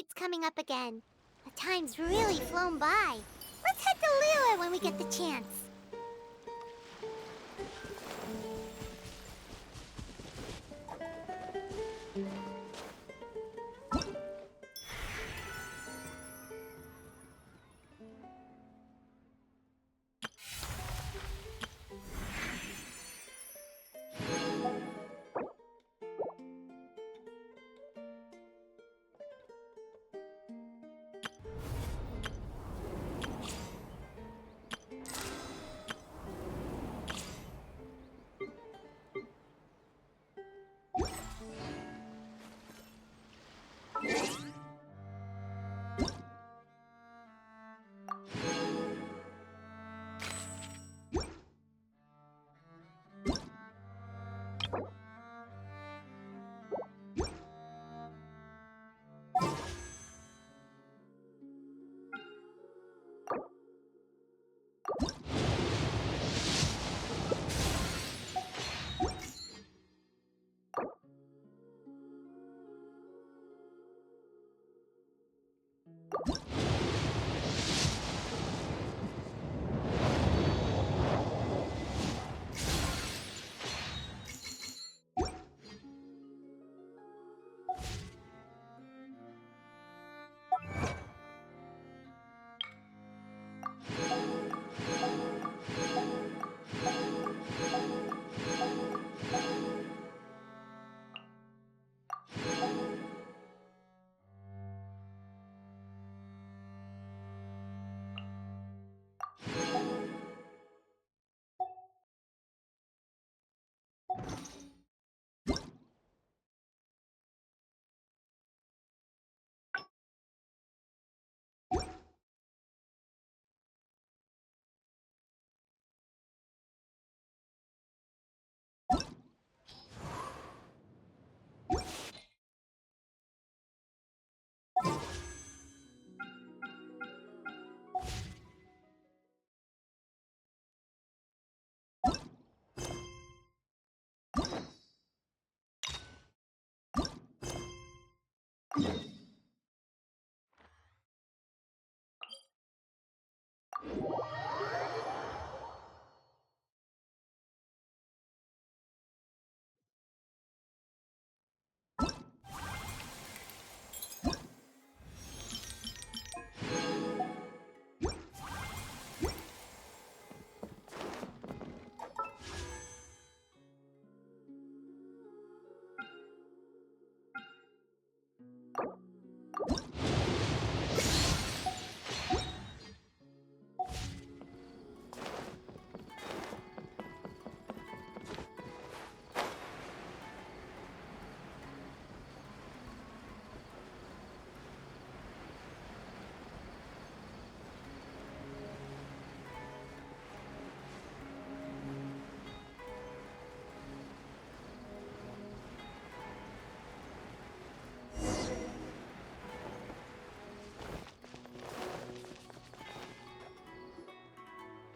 Impact coming up again. The time's really flown by. Let's head to Lua when we get the chance.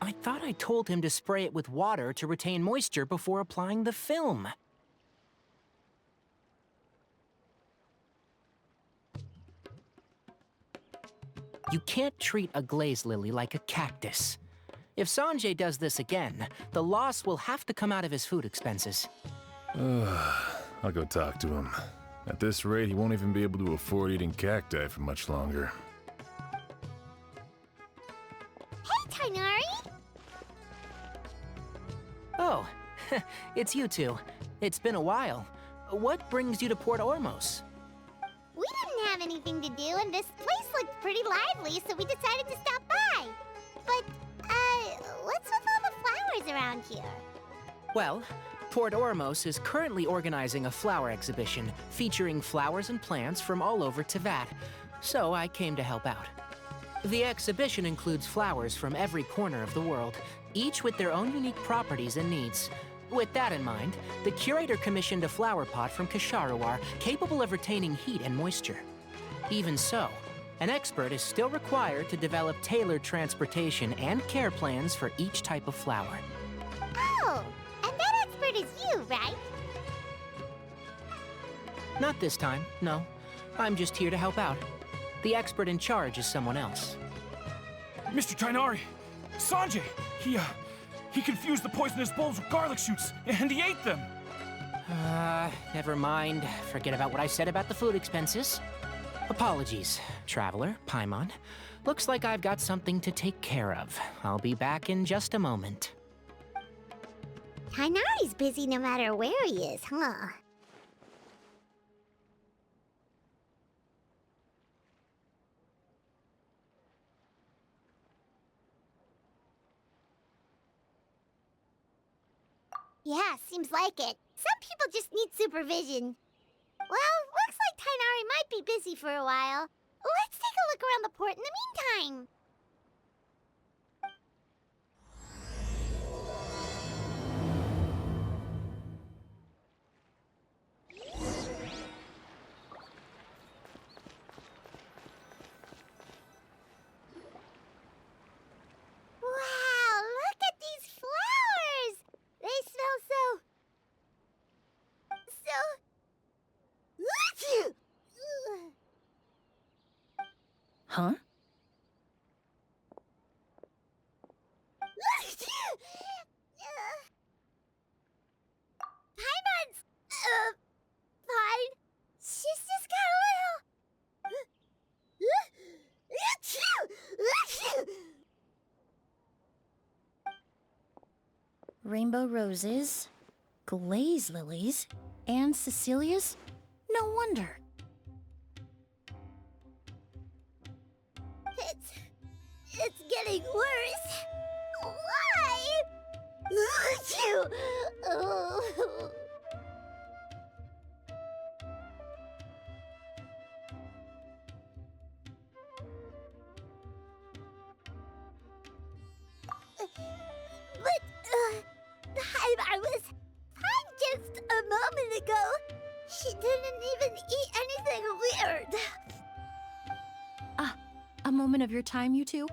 I thought I told him to spray it with water to retain moisture before applying the film. You can't treat a glaze lily like a cactus. If Sanjay does this again, the loss will have to come out of his food expenses. I'll go talk to him. At this rate, he won't even be able to afford eating cacti for much longer. Hey, Tainari! Oh, it's you two. It's been a while. What brings you to Port Ormos? We didn't have anything to do, and this place looked pretty lively, so we decided to stop by. But, what's with all the flowers around here? Well, Port Ormos is currently organizing a flower exhibition featuring flowers and plants from all over Teyvat, so I came to help out. The exhibition includes flowers from every corner of the world, each with their own unique properties and needs. With that in mind, the curator commissioned a flower pot from Kasharawar capable of retaining heat and moisture. Even so, an expert is still required to develop tailored transportation and care plans for each type of flower. Oh, and that expert is you, right? Not this time, no. I'm just here to help out. The expert in charge is someone else. Mr. Tainari! Sanjay! He confused the poisonous bulbs with garlic shoots, and he ate them! Never mind. Forget about what I said about the food expenses. Apologies, Traveler, Paimon. Looks like I've got something to take care of. I'll be back in just a moment. Tainari's busy no matter where he is, huh? Yeah, seems like it. Some people just need supervision. Well, looks like Tainari might be busy for a while. Let's take a look around the port in the meantime. Wow, look at these flowers! They smell so... Huh? Paimon's... fine. She's just got a little... Rainbow roses, glaze lilies, and Cecilia's? No wonder. It's getting worse. Why? But, I was fine just a moment ago. She didn't even eat anything weird. A moment of your time, you two?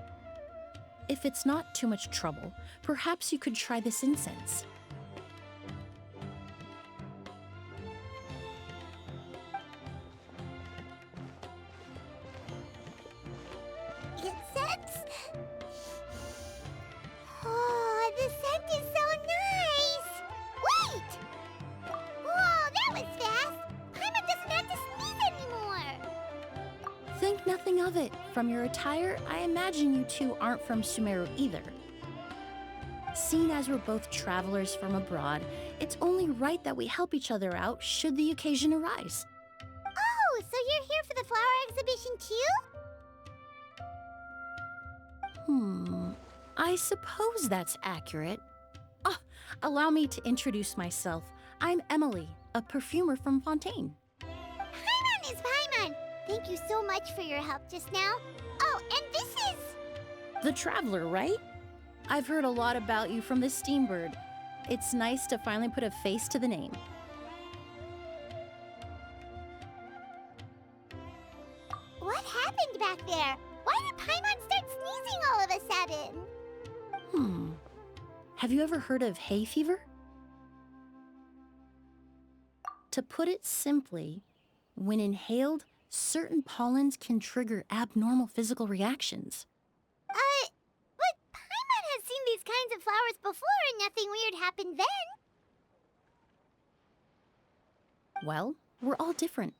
If it's not too much trouble, perhaps you could try this incense. Incense? Oh, the scent is so nice! Wait! Whoa, that was fast! Paimon doesn't have to sneeze anymore! Think nothing of it. From your attire, I imagine you two aren't from Sumeru either. Seeing as we're both travelers from abroad, it's only right that we help each other out should the occasion arise. Oh, so you're here for the flower exhibition too? I suppose that's accurate. Ah, allow me to introduce myself. I'm Emily, a perfumer from Fontaine. Paimon is Paimon! Thank you so much for your help just now. Oh, and this is... The Traveler, right? I've heard a lot about you from the Steambird. It's nice to finally put a face to the name. What happened back there? Why did Paimon start sneezing all of a sudden? Have you ever heard of hay fever? To put it simply, when inhaled, certain pollens can trigger abnormal physical reactions. But Paimon has seen these kinds of flowers before and nothing weird happened then. Well, we're all different.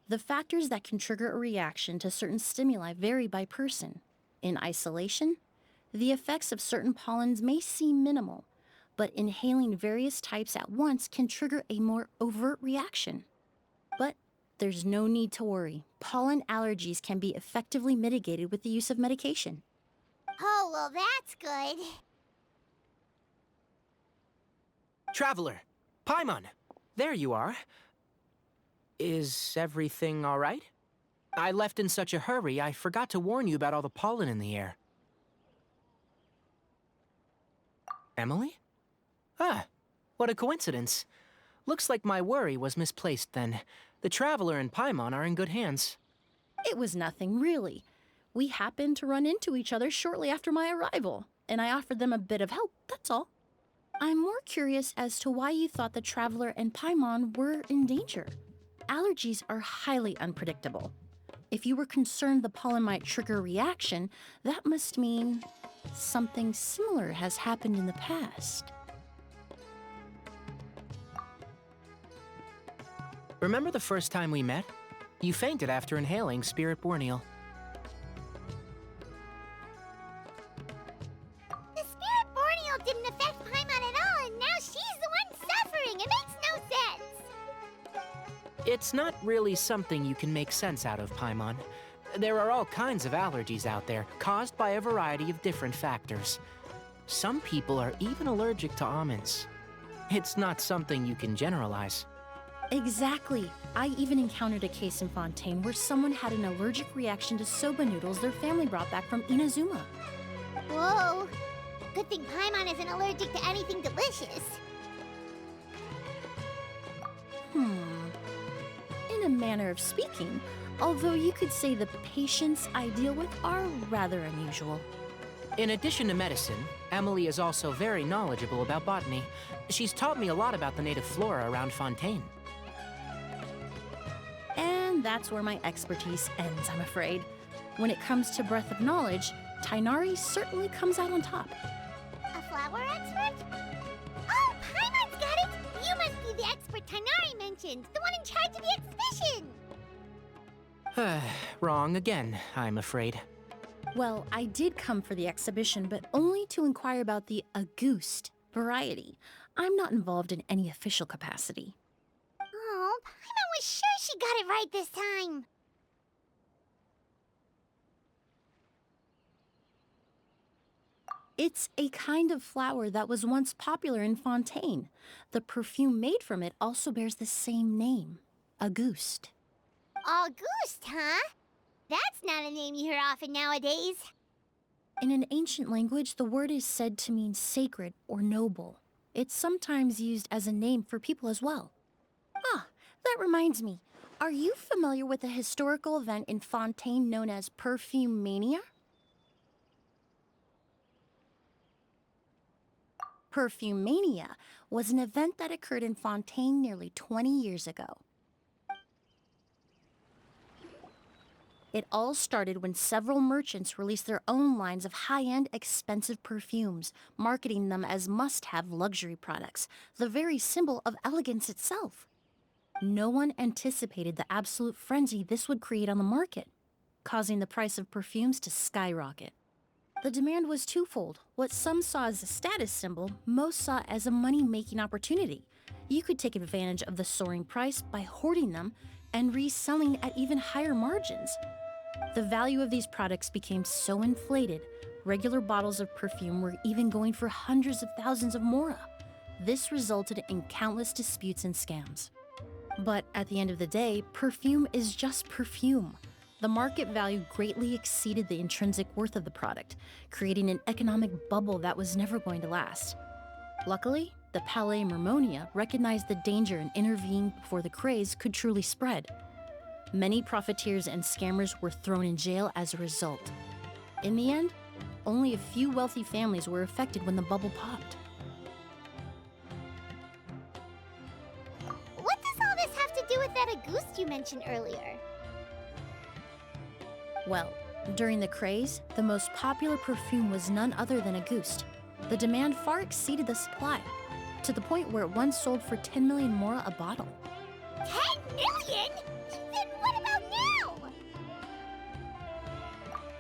The factors that can trigger a reaction to certain stimuli vary by person. In isolation, the effects of certain pollens may seem minimal, but inhaling various types at once can trigger a more overt reaction. But there's no need to worry. Pollen allergies can be effectively mitigated with the use of medication. Oh, well, that's good. Traveler, Paimon, there you are. Is everything all right? I left in such a hurry, I forgot to warn you about all the pollen in the air. Emily? Ah, what a coincidence. Looks like my worry was misplaced then. The Traveler and Paimon are in good hands. It was nothing, really. We happened to run into each other shortly after my arrival, and I offered them a bit of help, that's all. I'm more curious as to why you thought the Traveler and Paimon were in danger. Allergies are highly unpredictable. If you were concerned the pollen might trigger a reaction, that must mean something similar has happened in the past. Remember the first time we met? You fainted after inhaling Spirit Borneal. The Spirit Borneal didn't affect Paimon at all, and now she's the one suffering. It makes no sense. It's not really something you can make sense out of, Paimon. There are all kinds of allergies out there, caused by a variety of different factors. Some people are even allergic to almonds. It's not something you can generalize. Exactly. I even encountered a case in Fontaine where someone had an allergic reaction to soba noodles their family brought back from Inazuma. Whoa. Good thing Paimon isn't allergic to anything delicious. In a manner of speaking, although you could say the patients I deal with are rather unusual. In addition to medicine, Emily is also very knowledgeable about botany. She's taught me a lot about the native flora around Fontaine. And that's where my expertise ends, I'm afraid. When it comes to breadth of knowledge, Tainari certainly comes out on top. A flower expert? Oh, Paimon's got it! You must be the expert Tainari mentioned, the one in charge of the exhibition! Wrong again, I'm afraid. Well, I did come for the exhibition, but only to inquire about the Auguste variety. I'm not involved in any official capacity. Oh, Paimon was sure she got it right this time. It's a kind of flower that was once popular in Fontaine. The perfume made from it also bears the same name, Auguste. Auguste, huh? That's not a name you hear often nowadays. In an ancient language, the word is said to mean sacred or noble. It's sometimes used as a name for people as well. Ah, that reminds me. Are you familiar with a historical event in Fontaine known as Perfume Mania? Perfume Mania was an event that occurred in Fontaine nearly 20 years ago. It all started when several merchants released their own lines of high-end, expensive perfumes, marketing them as must-have luxury products, the very symbol of elegance itself. No one anticipated the absolute frenzy this would create on the market, causing the price of perfumes to skyrocket. The demand was twofold. What some saw as a status symbol, most saw as a money-making opportunity. You could take advantage of the soaring price by hoarding them and reselling at even higher margins. The value of these products became so inflated, regular bottles of perfume were even going for hundreds of thousands of mora. This resulted in countless disputes and scams. But at the end of the day, perfume is just perfume. The market value greatly exceeded the intrinsic worth of the product, creating an economic bubble that was never going to last. Luckily, the Palais Mermonia recognized the danger and intervened before the craze could truly spread. Many profiteers and scammers were thrown in jail as a result. In the end, only a few wealthy families were affected when the bubble popped. What does all this have to do with that Auguste you mentioned earlier? Well, during the craze, the most popular perfume was none other than Auguste. The demand far exceeded the supply, to the point where it once sold for 10 million mora a bottle. 10 million? Then what about now?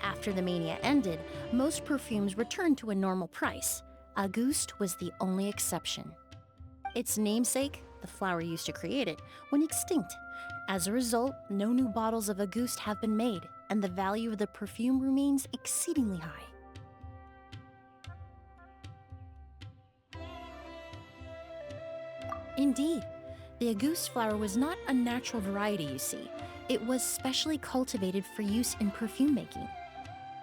After the mania ended, most perfumes returned to a normal price. Auguste was the only exception. Its namesake, the flower used to create it, went extinct. As a result, no new bottles of Auguste have been made, and the value of the perfume remains exceedingly high. Indeed, the Auguste flower was not a natural variety, you see. It was specially cultivated for use in perfume making.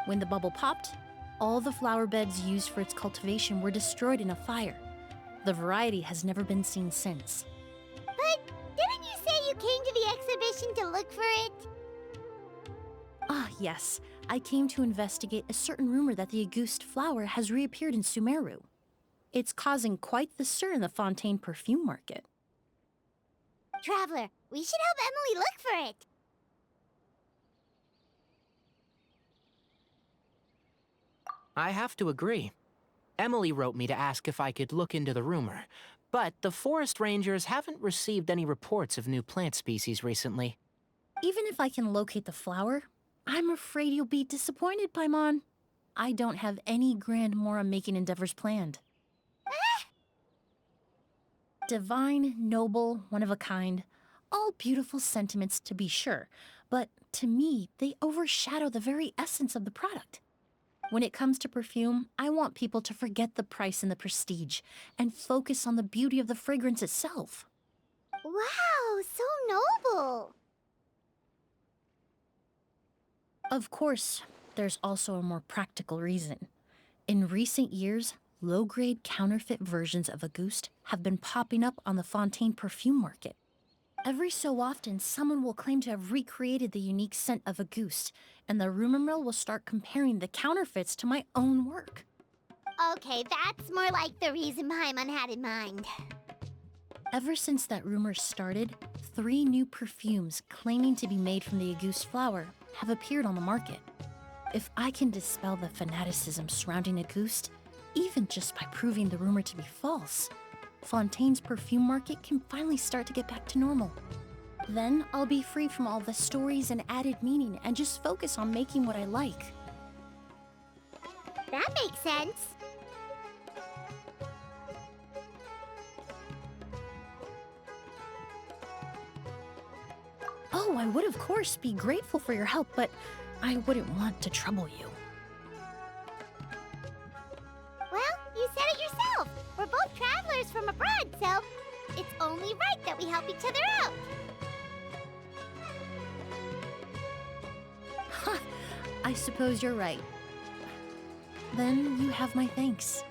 When the bubble popped, all the flower beds used for its cultivation were destroyed in a fire. The variety has never been seen since. But didn't you say you came to the exhibition to look for it? Ah, yes. I came to investigate a certain rumor that the Auguste flower has reappeared in Sumeru. It's causing quite the stir in the Fontaine perfume market. Traveler, we should help Emily look for it. I have to agree. Emily wrote me to ask if I could look into the rumor, but the forest rangers haven't received any reports of new plant species recently. Even if I can locate the flower, I'm afraid you'll be disappointed, Paimon. I don't have any grand Mora-making endeavors planned. Divine, noble, one of a kind. All beautiful sentiments to be sure, but to me, they overshadow the very essence of the product. When it comes to perfume, I want people to forget the price and the prestige and focus on the beauty of the fragrance itself. Wow, so noble. Of course, there's also a more practical reason. In recent years, low-grade counterfeit versions of Auguste have been popping up on the Fontaine perfume market. Every so often, someone will claim to have recreated the unique scent of Auguste, and the rumor mill will start comparing the counterfeits to my own work. Okay, that's more like the reason Paimon had in mind. Ever since that rumor started, 3 new perfumes claiming to be made from the Auguste flower have appeared on the market. If I can dispel the fanaticism surrounding Auguste, even just by proving the rumor to be false, Fontaine's perfume market can finally start to get back to normal. Then I'll be free from all the stories and added meaning and just focus on making what I like. That makes sense. Oh, I would of course be grateful for your help, but I wouldn't want to trouble you. Well, you said it yourself. We're both travelers from abroad, so it's only right that we help each other out. Huh, I suppose you're right. Then you have my thanks.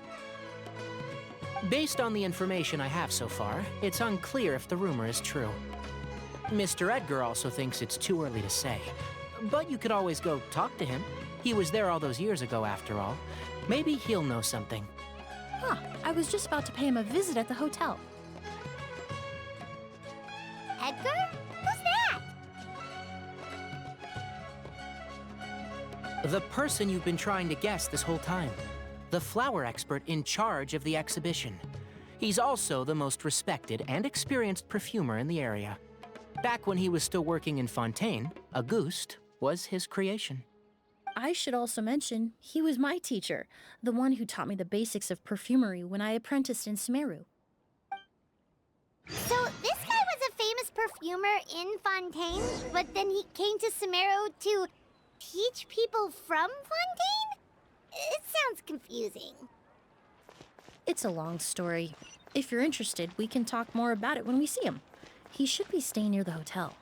Based on the information I have so far, it's unclear if the rumor is true. Mr. Edgar also thinks it's too early to say, but you could always go talk to him. He was there all those years ago, after all. Maybe he'll know something. Huh, I was just about to pay him a visit at the hotel. Edgar? Who's that? The person you've been trying to guess this whole time. The flower expert in charge of the exhibition. He's also the most respected and experienced perfumer in the area. Back when he was still working in Fontaine, Auguste was his creation. I should also mention, he was my teacher, the one who taught me the basics of perfumery when I apprenticed in Sumeru. So this guy was a famous perfumer in Fontaine, but then he came to Sumeru to teach people from Fontaine? It sounds confusing. It's a long story. If you're interested, we can talk more about it when we see him. He should be staying near the hotel.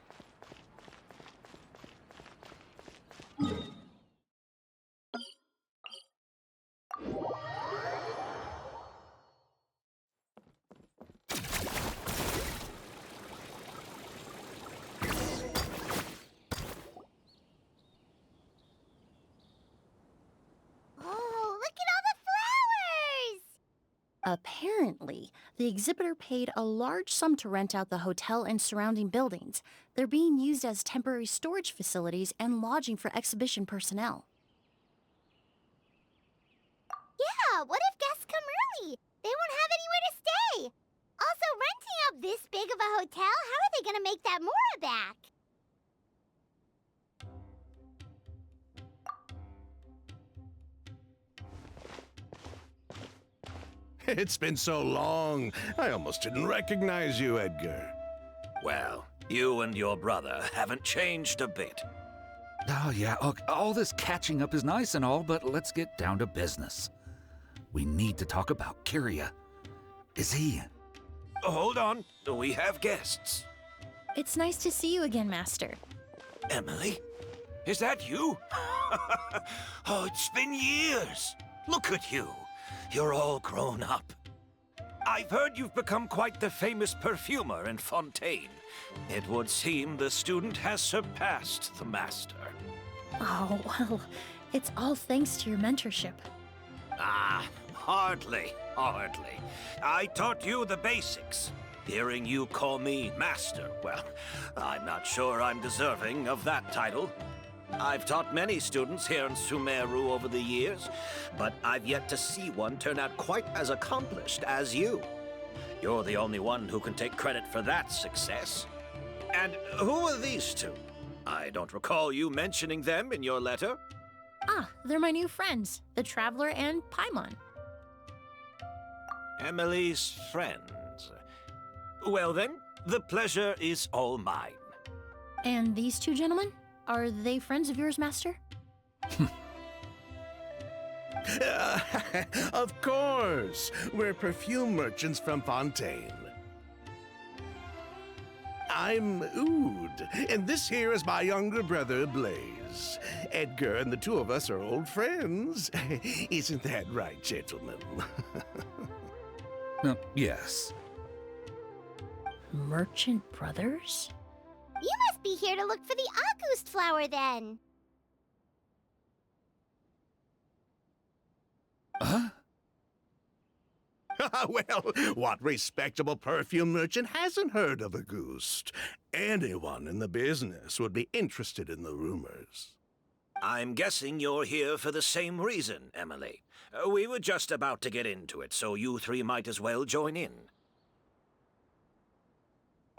Oh, look at all the flowers! Apparently, the exhibitor paid a large sum to rent out the hotel and surrounding buildings. They're being used as temporary storage facilities and lodging for exhibition personnel. Yeah, what if guests come early? They won't have anywhere to stay. Also, renting out this big of a hotel, how are they gonna make that Mora back? It's been so long, I almost didn't recognize you, Edgar. Well, you and your brother haven't changed a bit. Oh, yeah, look, all this catching up is nice and all, but let's get down to business. We need to talk about Kyria. Is he? Hold on, we have guests. It's nice to see you again, Master. Emily? Is that you? Oh, it's been years. Look at you. You're all grown up. I've heard you've become quite the famous perfumer in Fontaine. It would seem the student has surpassed the master. Oh, well, it's all thanks to your mentorship. Ah, hardly. I taught you the basics. Hearing you call me master, well, I'm not sure I'm deserving of that title. I've taught many students here in Sumeru over the years, but I've yet to see one turn out quite as accomplished as you. You're the only one who can take credit for that success. And who are these two? I don't recall you mentioning them in your letter. Ah, they're my new friends, the Traveler and Paimon. Emily's friends. Well then, the pleasure is all mine. And these two gentlemen? Are they friends of yours, Master? Of course. We're perfume merchants from Fontaine. I'm Oud, and this here is my younger brother, Blaze. Edgar and the two of us are old friends. Isn't that right, gentlemen? Yes. Merchant brothers? You must be here to look for the August flower, then. Huh? Well, what respectable perfume merchant hasn't heard of a Auguste? Anyone in the business would be interested in the rumors. I'm guessing you're here for the same reason, Emily. We were just about to get into it, so you three might as well join in.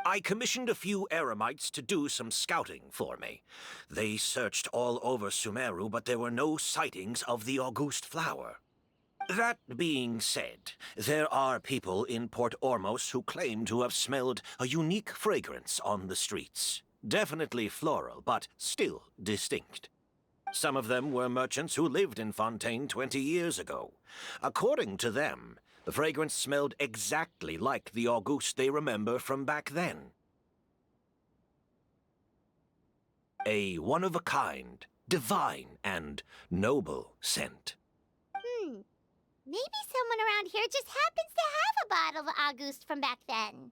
I commissioned a few eremites to do some scouting for me. They searched all over Sumeru, but there were no sightings of the August flower. That being said, there are people in Port Ormos who claim to have smelled a unique fragrance on the streets. Definitely floral, but still distinct. Some of them were merchants who lived in Fontaine 20 years ago. According to them, the fragrance smelled exactly like the August they remember from back then. A one-of-a-kind, divine, and noble scent. Maybe someone around here just happens to have a bottle of August from back then.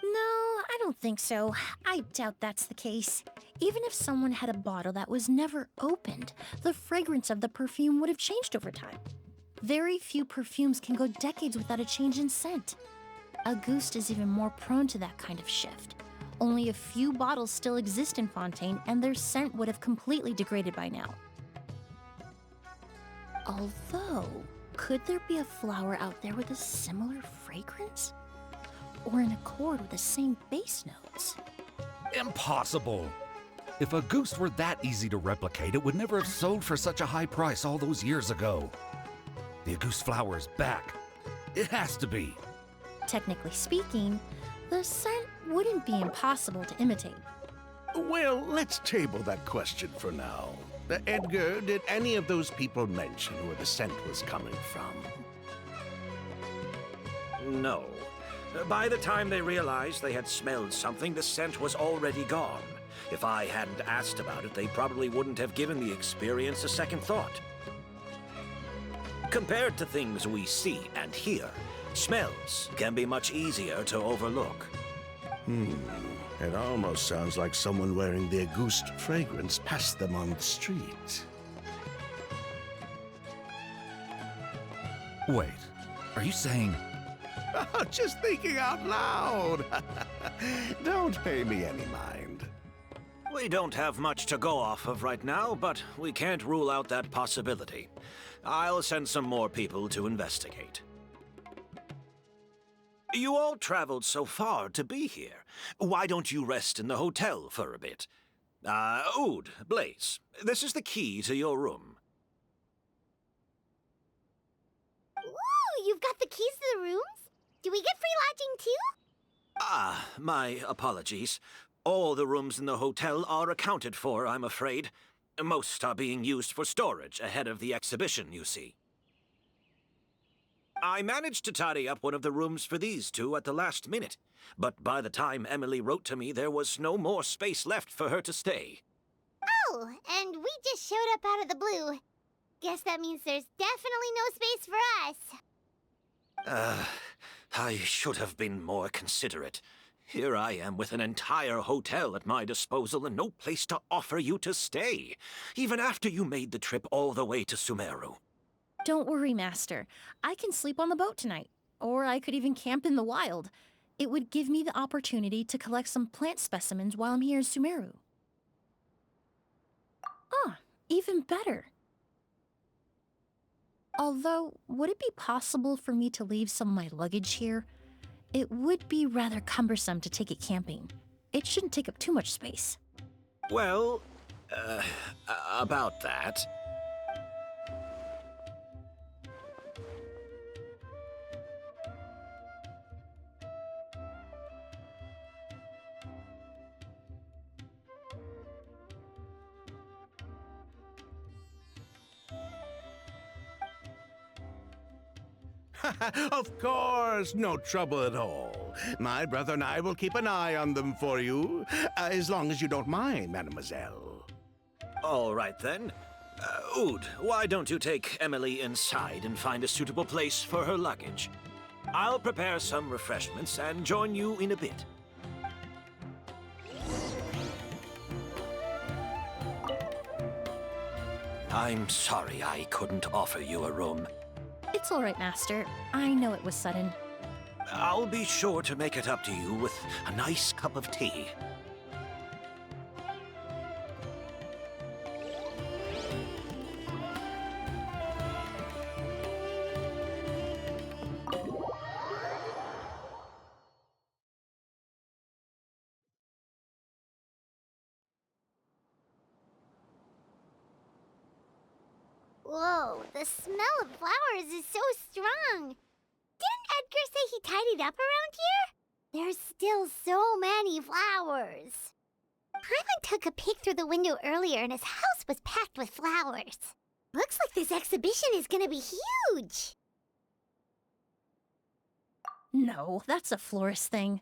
No, I don't think so. I doubt that's the case. Even if someone had a bottle that was never opened, the fragrance of the perfume would have changed over time. Very few perfumes can go decades without a change in scent. Auguste is even more prone to that kind of shift. Only a few bottles still exist in Fontaine, and their scent would have completely degraded by now. Although, could there be a flower out there with a similar fragrance? Or in accord with the same base notes? Impossible! If a goose were that easy to replicate, it would never have sold for such a high price all those years ago. The Auguste flower is back. It has to be. Technically speaking, the scent wouldn't be impossible to imitate. Well, let's table that question for now. Edgar, did any of those people mention where the scent was coming from? No. By the time they realized they had smelled something, the scent was already gone. If I hadn't asked about it, they probably wouldn't have given the experience a second thought. Compared to things we see and hear, smells can be much easier to overlook. It almost sounds like someone wearing the Auguste fragrance passed them on the street. Wait, are you saying... Just thinking out loud. Don't pay me any mind. We don't have much to go off of right now, but we can't rule out that possibility. I'll send some more people to investigate. You all traveled so far to be here. Why don't you rest in the hotel for a bit? Oud, Blaze, this is the key to your room. Ooh, you've got the keys to the rooms? Do we get free lodging too? My apologies. All the rooms in the hotel are accounted for, I'm afraid. Most are being used for storage ahead of the exhibition, you see. I managed to tidy up one of the rooms for these two at the last minute, but by the time Emily wrote to me, there was no more space left for her to stay. Oh, and we just showed up out of the blue. Guess that means there's definitely no space for us. I should have been more considerate. Here I am with an entire hotel at my disposal and no place to offer you to stay, even after you made the trip all the way to Sumeru. Don't worry, Master. I can sleep on the boat tonight. Or I could even camp in the wild. It would give me the opportunity to collect some plant specimens while I'm here in Sumeru. Ah, even better. Although, would it be possible for me to leave some of my luggage here? It would be rather cumbersome to take it camping. It shouldn't take up too much space. Well, about that. Of course, no trouble at all. My brother and I will keep an eye on them for you, as long as you don't mind, mademoiselle. All right then. Ood, why don't you take Emily inside and find a suitable place for her luggage? I'll prepare some refreshments and join you in a bit. I'm sorry I couldn't offer you a room. It's all right, Master. I know it was sudden. I'll be sure to make it up to you with a nice cup of tea. Whoa, the smell of flowers is so strong. Didn't Edgar say he tidied up around here? There's still so many flowers. Hyman took a peek through the window earlier and his house was packed with flowers. Looks like this exhibition is gonna be huge. No, that's a florist thing.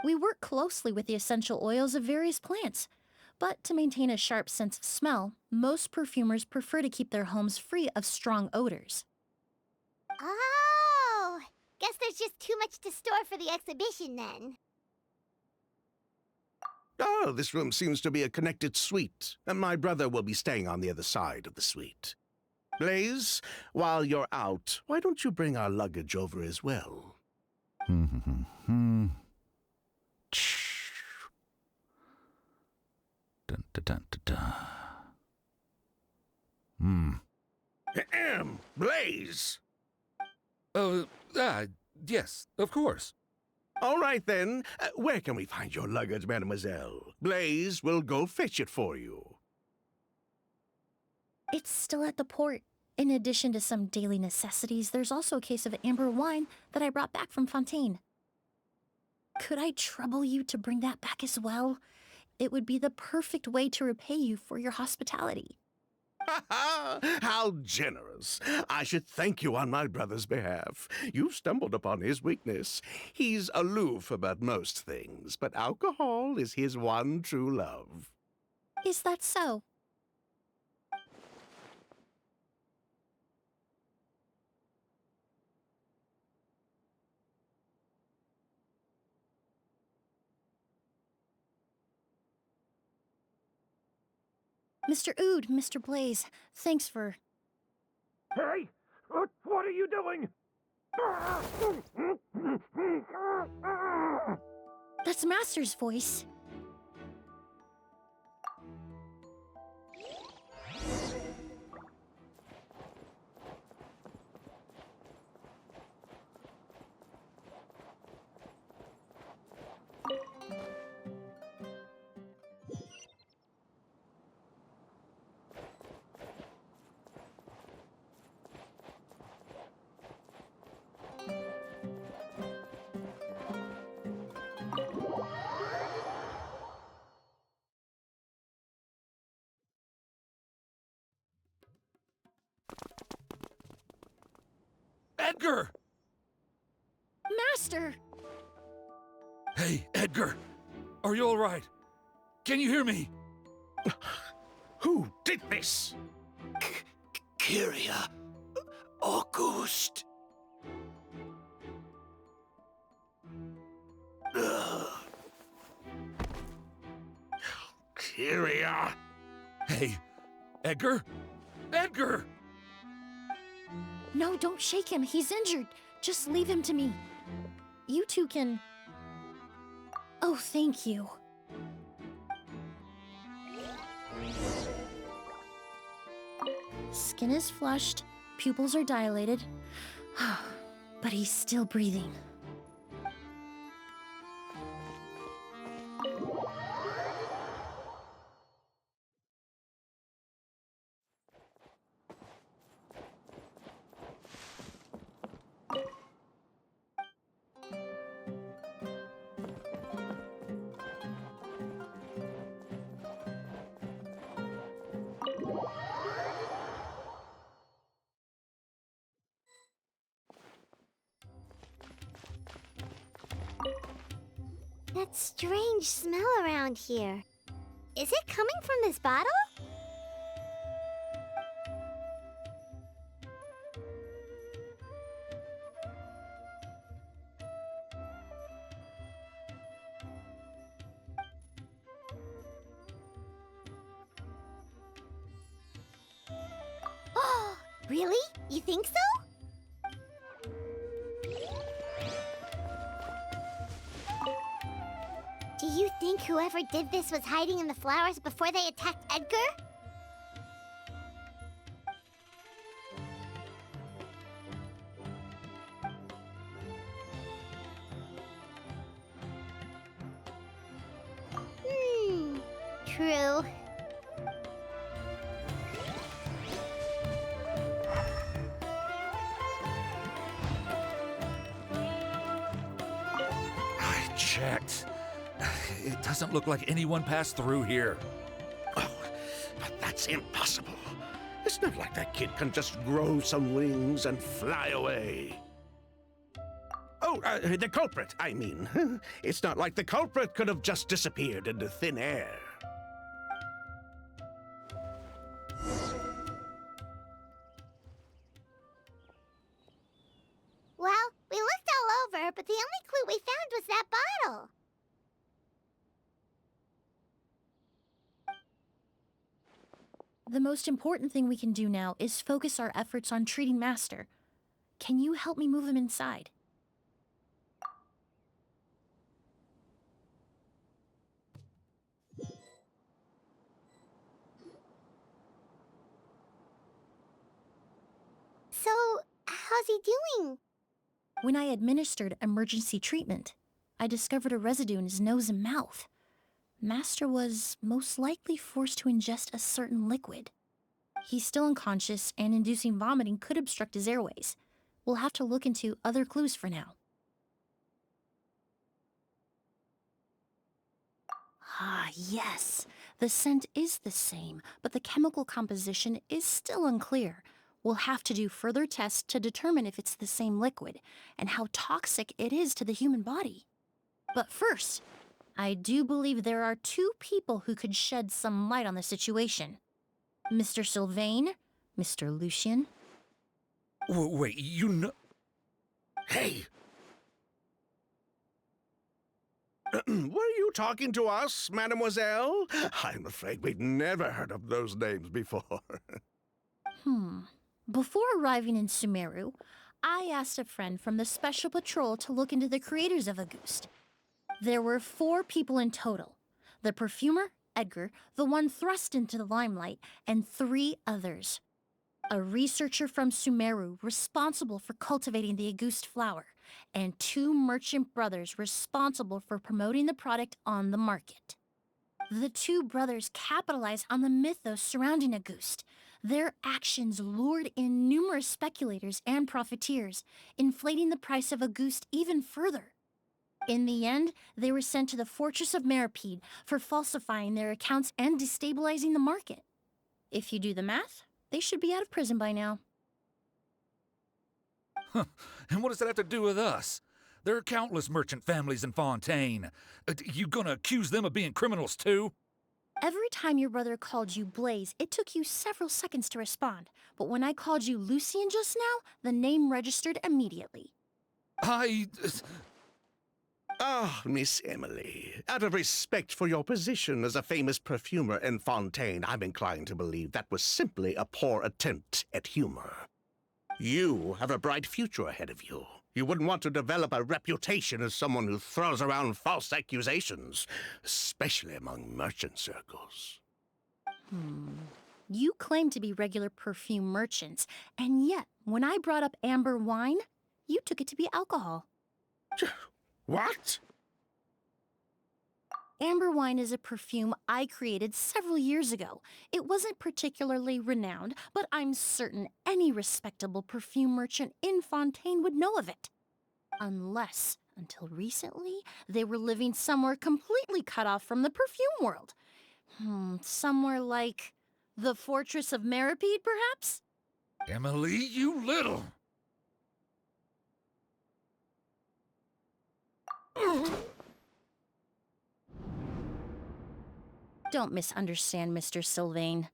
We work closely with the essential oils of various plants, but to maintain a sharp sense of smell, most perfumers prefer to keep their homes free of strong odors. Oh, guess there's just too much to store for the exhibition then. Oh, this room seems to be a connected suite, and my brother will be staying on the other side of the suite. Blaze, while you're out, why don't you bring our luggage over as well? Dun, dun, dun, dun, dun. Blaze! Yes, of course. All right, then. Where can we find your luggage, mademoiselle? Blaze will go fetch it for you. It's still at the port. In addition to some daily necessities, there's also a case of amber wine that I brought back from Fontaine. Could I trouble you to bring that back as well? It would be the perfect way to repay you for your hospitality. How generous. I should thank you on my brother's behalf. You stumbled upon his weakness. He's aloof about most things, but alcohol is his one true love. Is that so? Mr. Ood, Mr. Blaze, thanks for... Hey! What are you doing? That's Master's voice. Edgar! Master! Hey, Edgar! Are you all right? Can you hear me? Who did this? Kyria. August. Kyria. Hey, Edgar? Edgar! No, don't shake him. He's injured. Just leave him to me. You two can... Oh, thank you. Skin is flushed, pupils are dilated, but he's still breathing. That strange smell around here. Is it coming from this bottle? Oh, really? You think so? Do you think whoever did this was hiding in the flowers before they attacked Edgar? True. I checked. It doesn't look like anyone passed through here. Oh, but that's impossible. It's not like that kid can just grow some wings and fly away. Oh, the culprit, I mean. It's not like the culprit could have just disappeared into thin air. Well, we looked all over, but the only clue we found was that bottle. The most important thing we can do now is focus our efforts on treating Master. Can you help me move him inside? So, how's he doing? When I administered emergency treatment, I discovered a residue in his nose and mouth. Master was most likely forced to ingest a certain liquid. He's still unconscious, and inducing vomiting could obstruct his airways. We'll have to look into other clues for now. Ah, yes. The scent is the same, but the chemical composition is still unclear. We'll have to do further tests to determine if it's the same liquid and how toxic it is to the human body. But first, I do believe there are two people who could shed some light on the situation. Mr. Sylvain, Mr. Lucien. Wait, you know... Hey! Were you talking to us, mademoiselle? I'm afraid we've never heard of those names before. Before arriving in Sumeru, I asked a friend from the Special Patrol to look into the creators of Auguste. There were 4 people in total. The perfumer, Edgar, the one thrust into the limelight, and 3 others. A researcher from Sumeru responsible for cultivating the Auguste flower, and 2 merchant brothers responsible for promoting the product on the market. The 2 brothers capitalized on the mythos surrounding Auguste. Their actions lured in numerous speculators and profiteers, inflating the price of Auguste even further. In the end, they were sent to the Fortress of Meripede for falsifying their accounts and destabilizing the market. If you do the math, they should be out of prison by now. And what does that have to do with us? There are countless merchant families in Fontaine. You gonna accuse them of being criminals too? Every time your brother called you Blaze, it took you several seconds to respond. But when I called you Lucien just now, the name registered immediately. Ah, Miss Emily, out of respect for your position as a famous perfumer in Fontaine, I'm inclined to believe that was simply a poor attempt at humor. You have a bright future ahead of you. You wouldn't want to develop a reputation as someone who throws around false accusations, especially among merchant circles. You claim to be regular perfume merchants, and yet, when I brought up amber wine, you took it to be alcohol. What? Amber wine is a perfume I created several years ago. It wasn't particularly renowned, but I'm certain any respectable perfume merchant in Fontaine would know of it. Unless, until recently, they were living somewhere completely cut off from the perfume world. Somewhere like the Fortress of Meripede, perhaps? Emily, you little... Don't misunderstand, Mr. Sylvain.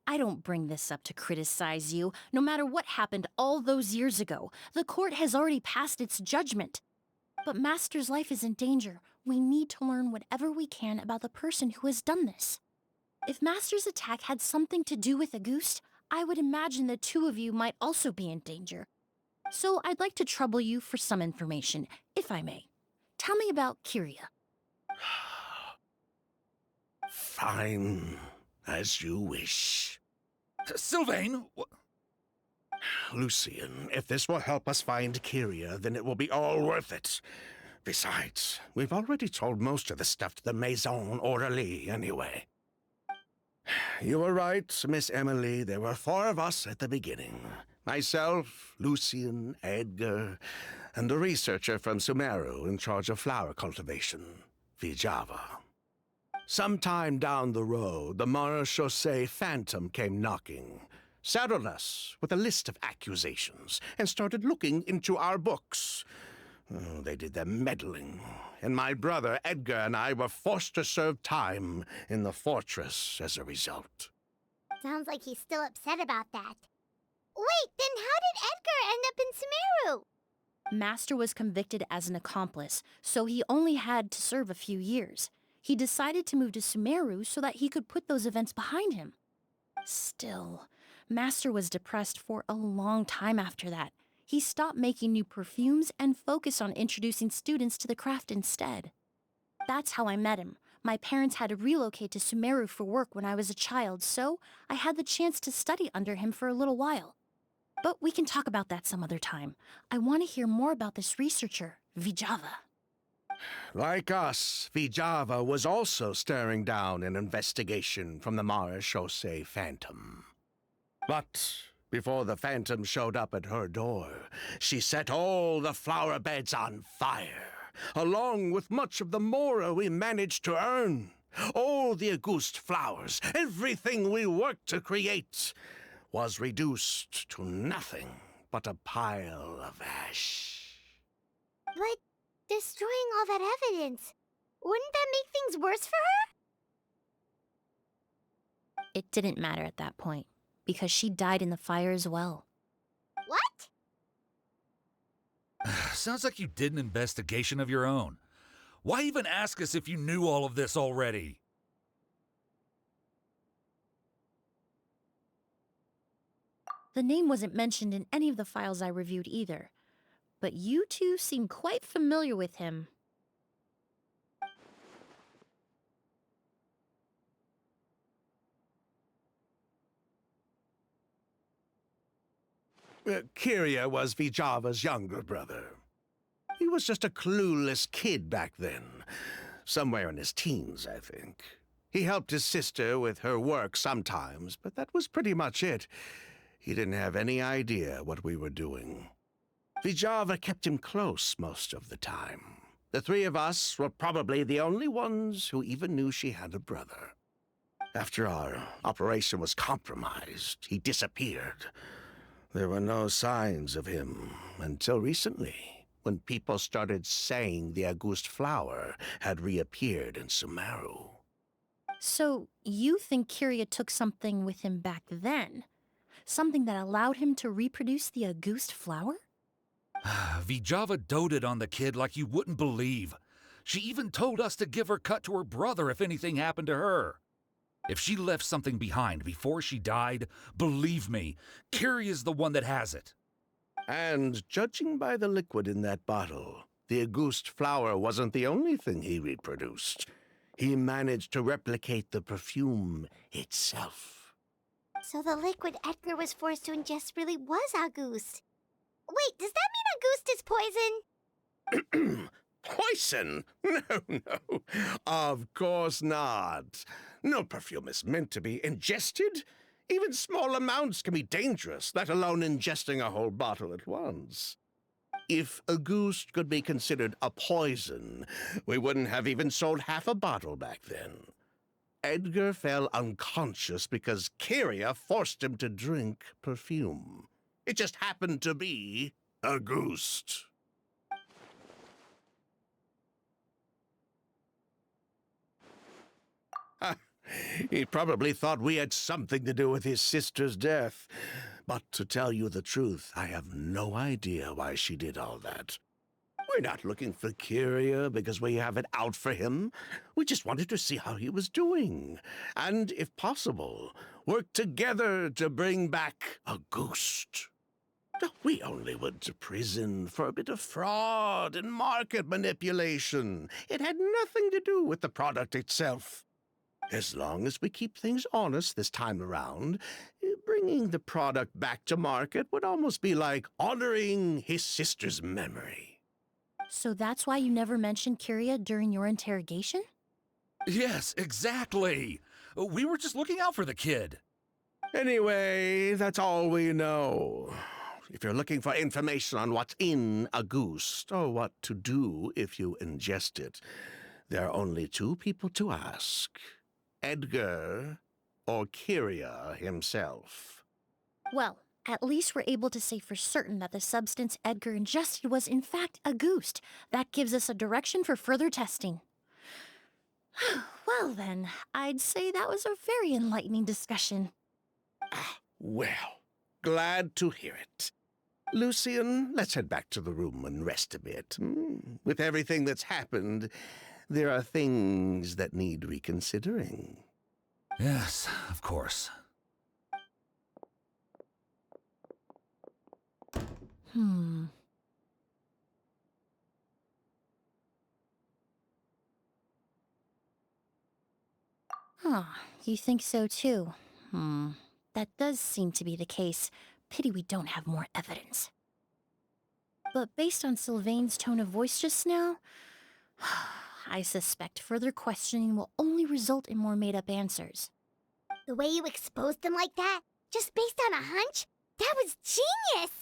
I don't bring this up to criticize you. No matter what happened all those years ago, the court has already passed its judgment. But Master's life is in danger. We need to learn whatever we can about the person who has done this. If Master's attack had something to do with Auguste, I would imagine the two of you might also be in danger. So I'd like to trouble you for some information, if I may. Tell me about Kyria. Fine, as you wish. Sylvain! Lucien, if this will help us find Kyria, then it will be all worth it. Besides, we've already told most of the stuff to the Maison Orderly anyway. You were right, Miss Emily. There were 4 of us at the beginning. Myself, Lucien, Edgar, and a researcher from Sumeru in charge of flower cultivation, Vijava. Sometime down the road, the Marechaussee Phantom came knocking, saddled us with a list of accusations, and started looking into our books. Oh, they did their meddling, and my brother Edgar and I were forced to serve time in the fortress as a result. Sounds like he's still upset about that. Wait, then how did Edgar end up in Sumeru? Master was convicted as an accomplice, so he only had to serve a few years. He decided to move to Sumeru so that he could put those events behind him. Still, Master was depressed for a long time after that. He stopped making new perfumes and focused on introducing students to the craft instead. That's how I met him. My parents had to relocate to Sumeru for work when I was a child, so I had the chance to study under him for a little while. But we can talk about that some other time. I want to hear more about this researcher, Vijava. Like us, Vijava was also staring down an investigation from the Marechaussee Phantom. But before the Phantom showed up at her door, she set all the flower beds on fire, along with much of the mora we managed to earn. All the Auguste flowers, everything we worked to create, was reduced to nothing but a pile of ash. But destroying all that evidence, wouldn't that make things worse for her? It didn't matter at that point, because she died in the fire as well. What? Sounds like you did an investigation of your own. Why even ask us if you knew all of this already? The name wasn't mentioned in any of the files I reviewed either, but you two seem quite familiar with him. Kyria was Vijava's younger brother. He was just a clueless kid back then, somewhere in his teens, I think. He helped his sister with her work sometimes, but that was pretty much it. He didn't have any idea what we were doing. Vijava kept him close most of the time. The 3 of us were probably the only ones who even knew she had a brother. After our operation was compromised, he disappeared. There were no signs of him until recently, when people started saying the Auguste flower had reappeared in Sumeru. So, you think Kyria took something with him back then? Something that allowed him to reproduce the Auguste flower? Vijava doted on the kid like you wouldn't believe. She even told us to give her cut to her brother if anything happened to her. If she left something behind before she died, believe me, Kyria's the one that has it. And judging by the liquid in that bottle, the Auguste flower wasn't the only thing he reproduced. He managed to replicate the perfume itself. So the liquid Edgar was forced to ingest really was August. Wait, does that mean August is poison? Poison? No, no. Of course not. No perfume is meant to be ingested. Even small amounts can be dangerous, let alone ingesting a whole bottle at once. If Auguste could be considered a poison, we wouldn't have even sold half a bottle back then. Edgar fell unconscious because Kyria forced him to drink perfume. It just happened to be Auguste. He probably thought we had something to do with his sister's death. But to tell you the truth, I have no idea why she did all that. We're not looking for Kyria because we have it out for him. We just wanted to see how he was doing. And, if possible, work together to bring back Auguste. We only went to prison for a bit of fraud and market manipulation. It had nothing to do with the product itself. As long as we keep things honest this time around, bringing the product back to market would almost be like honoring his sister's memory. So that's why you never mentioned Kyria during your interrogation? Yes, exactly. We were just looking out for the kid. Anyway, that's all we know. If you're looking for information on what's in Auguste, or what to do if you ingest it, there are only two people to ask. Edgar or Kyria himself. Well, at least we're able to say for certain that the substance Edgar ingested was in fact Auguste. That gives us a direction for further testing. Well then, I'd say that was a very enlightening discussion. Well, glad to hear it. Lucian, let's head back to the room and rest a bit. With everything that's happened, there are things that need reconsidering. Yes, of course. You think so too? That does seem to be the case. Pity we don't have more evidence. But based on Sylvain's tone of voice just now, I suspect further questioning will only result in more made-up answers. The way you exposed him like that, just based on a hunch? That was genius!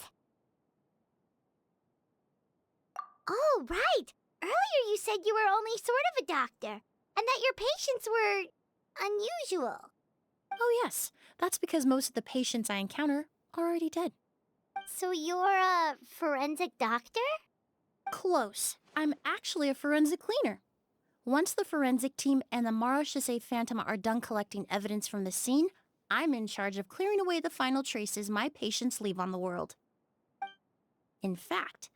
Oh, right! Earlier you said you were only sort of a doctor, and that your patients were unusual. Oh yes, that's because most of the patients I encounter are already dead. So you're a forensic doctor? Close. I'm actually a forensic cleaner. Once the forensic team and the Marachese Phantom are done collecting evidence from the scene, I'm in charge of clearing away the final traces my patients leave on the world. In fact,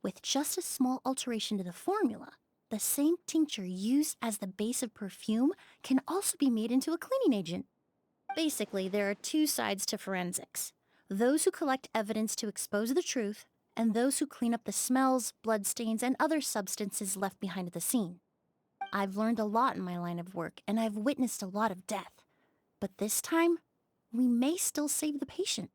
with just a small alteration to the formula, the same tincture used as the base of perfume can also be made into a cleaning agent. Basically, there are two sides to forensics. Those who collect evidence to expose the truth, and those who clean up the smells, bloodstains, and other substances left behind at the scene. I've learned a lot in my line of work, and I've witnessed a lot of death. But this time, we may still save the patient.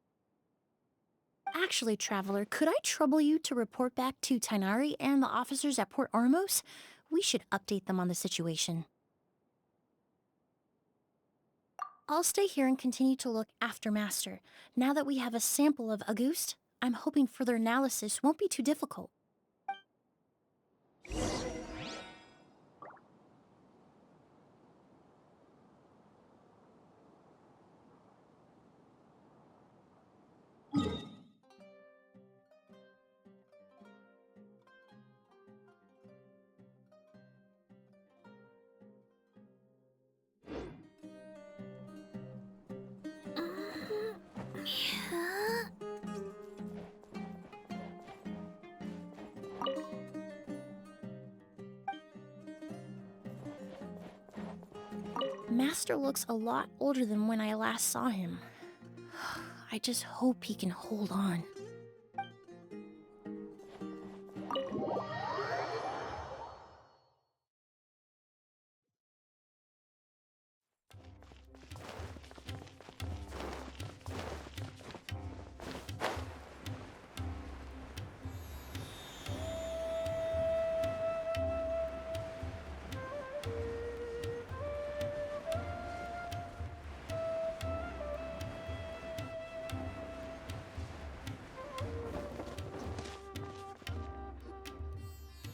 Actually, Traveler, could I trouble you to report back to Tainari and the officers at Port Ormos? We should update them on the situation. I'll stay here and continue to look after Master. Now that we have a sample of Auguste, I'm hoping further analysis won't be too difficult. Master looks a lot older than when I last saw him. I just hope he can hold on.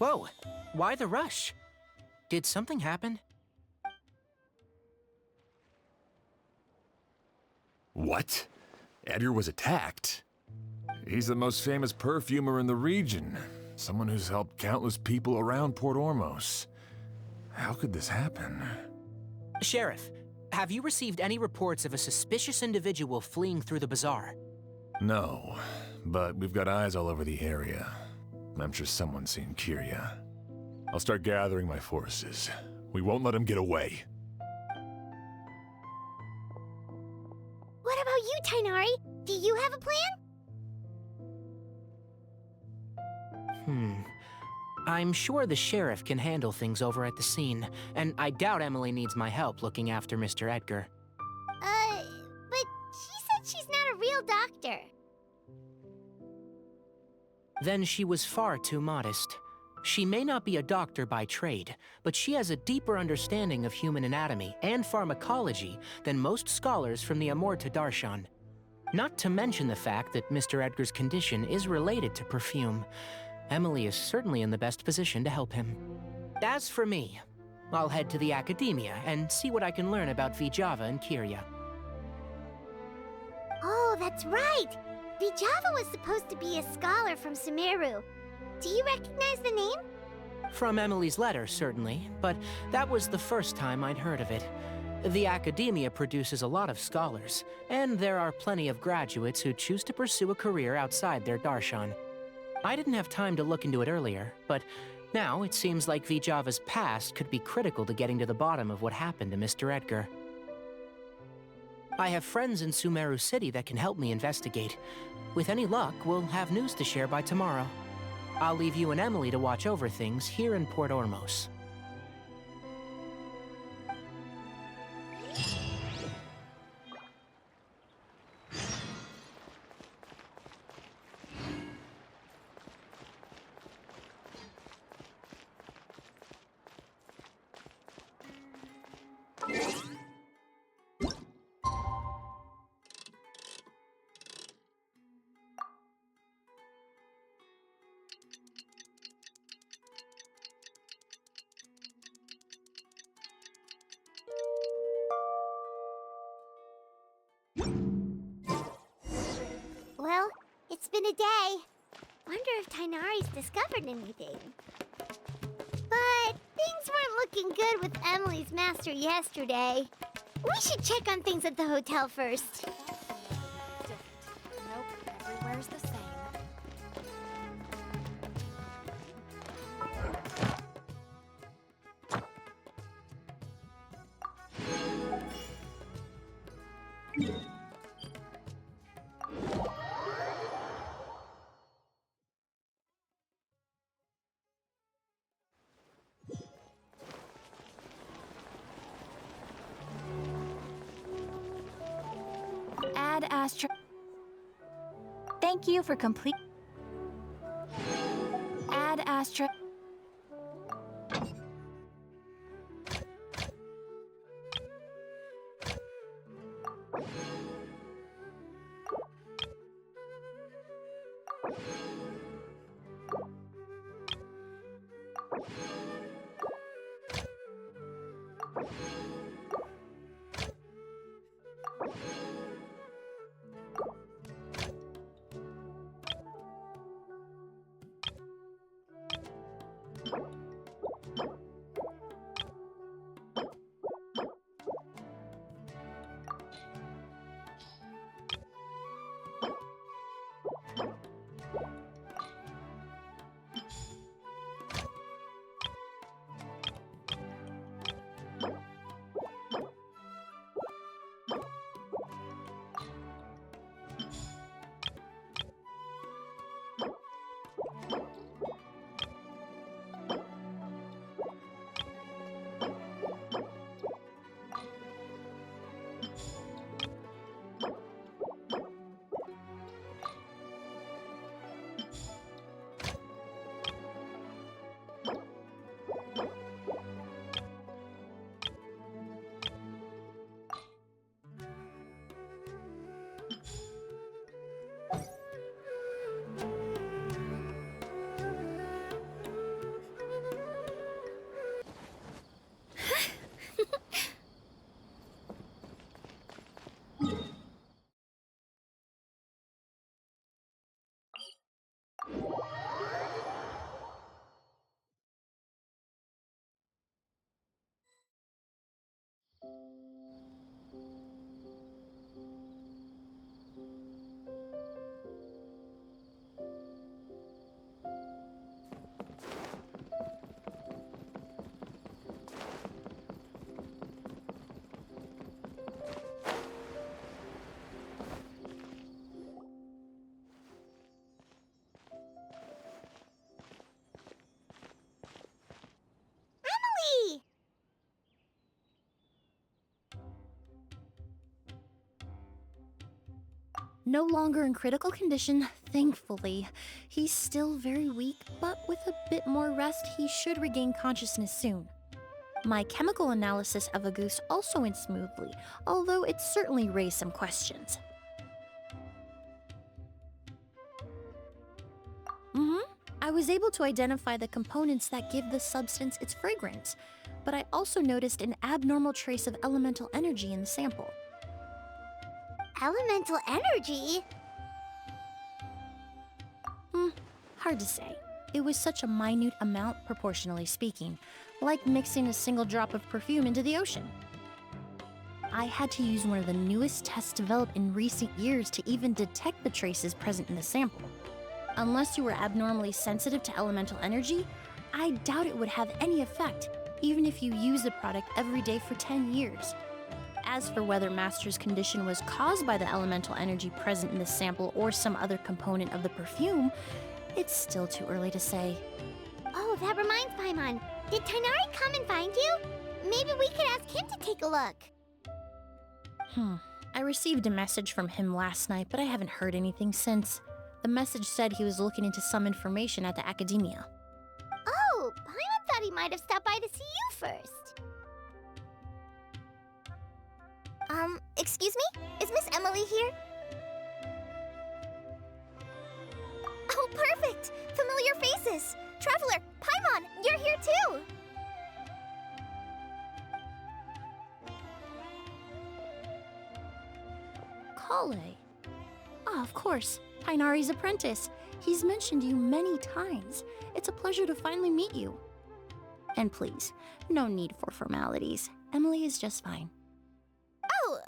Whoa, why the rush? Did something happen? What? Edgar was attacked? He's the most famous perfumer in the region. Someone who's helped countless people around Port Ormos. How could this happen? Sheriff, have you received any reports of a suspicious individual fleeing through the bazaar? No, but we've got eyes all over the area. I'm sure someone's seen Kirya. I'll start gathering my forces. We won't let him get away. What about you, Tainari? Do you have a plan? I'm sure the sheriff can handle things over at the scene, and I doubt Emily needs my help looking after Mr. Edgar. But she said she's not a real doctor. Then she was far too modest. She may not be a doctor by trade, but she has a deeper understanding of human anatomy and pharmacology than most scholars from the Amorta Darshan. Not to mention the fact that Mr. Edgar's condition is related to perfume. Emily is certainly in the best position to help him. As for me, I'll head to the academia and see what I can learn about Vijava and Kirya. Oh, that's right! Vijava was supposed to be a scholar from Sumeru. Do you recognize the name? From Emily's letter, certainly, but that was the first time I'd heard of it. The academia produces a lot of scholars, and there are plenty of graduates who choose to pursue a career outside their darshan. I didn't have time to look into it earlier, but now it seems like Vijava's past could be critical to getting to the bottom of what happened to Mr. Edgar. I have friends in Sumeru City that can help me investigate. With any luck, we'll have news to share by tomorrow. I'll leave you and Emily to watch over things here in Port Ormos. Well, it's been a day. Wonder if Tainari's discovered anything. But things weren't looking good with Emily's master yesterday. We should check on things at the hotel first. Nope, everywhere's the same. Add Astra. Thank you for complete. Add Astra. Emily! No longer in critical condition, thankfully. He's still very weak, but with a bit more rest, he should regain consciousness soon. My chemical analysis of a goose also went smoothly, although it certainly raised some questions. I was able to identify the components that give the substance its fragrance, but I also noticed an abnormal trace of elemental energy in the sample. Elemental energy? Hard to say. It was such a minute amount, proportionally speaking, like mixing a single drop of perfume into the ocean. I had to use one of the newest tests developed in recent years to even detect the traces present in the sample. Unless you were abnormally sensitive to elemental energy, I doubt it would have any effect, even if you use the product every day for 10 years. As for whether Master's condition was caused by the elemental energy present in the sample or some other component of the perfume, it's still too early to say. Oh, that reminds Paimon. Did Tainari come and find you? Maybe we could ask him to take a look. I received a message from him last night, but I haven't heard anything since. The message said he was looking into some information at the academia. Oh, Paimon thought he might have stopped by to see you first. Excuse me? Is Miss Emily here? Oh, perfect! Familiar faces! Traveler, Paimon, you're here too! Kale. Ah, of course. Tainari's apprentice. He's mentioned you many times. It's a pleasure to finally meet you. And please, no need for formalities. Emily is just fine. Oh,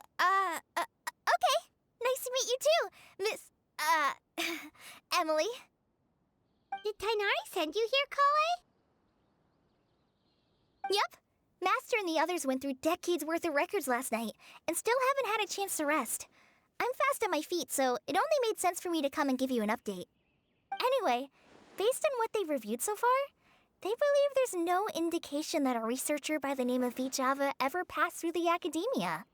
okay. Nice to meet you too, Miss, Emily. Did Tainari send you here, Kale? Yep. Master and the others went through decades worth of records last night, and still haven't had a chance to rest. I'm fast on my feet, so it only made sense for me to come and give you an update. Anyway, based on what they've reviewed so far, they believe there's no indication that a researcher by the name of Vichava ever passed through the academia.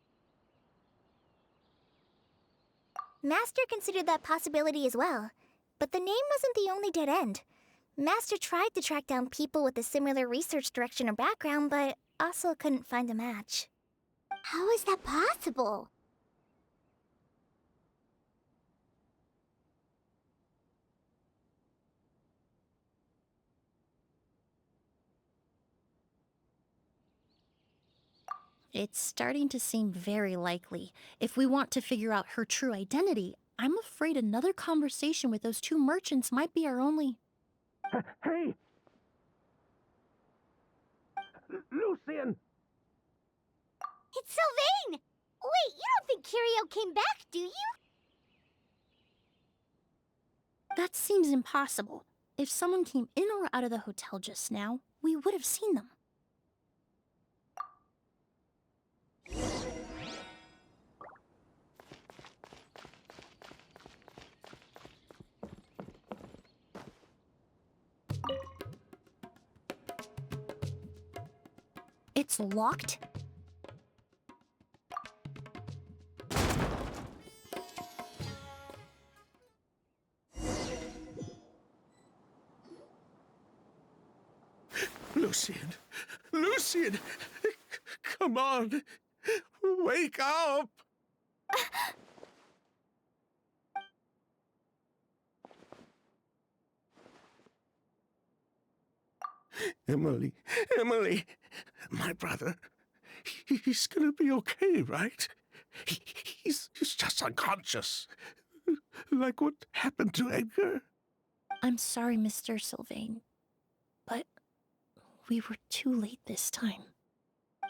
Master considered that possibility as well, but the name wasn't the only dead end. Master tried to track down people with a similar research direction or background, but also couldn't find a match. How is that possible? It's starting to seem very likely. If we want to figure out her true identity, I'm afraid another conversation with those two merchants might be our only... Hey! Lucian! It's Sylvain! Wait, you don't think Kirio came back, do you? That seems impossible. If someone came in or out of the hotel just now, we would have seen them. It's locked? Lucian! Lucian! Come on! Wake up! Emily, Emily, my brother, he's gonna be okay, right? He's just unconscious. Like what happened to Edgar? I'm sorry, Mr. Sylvain, but we were too late this time.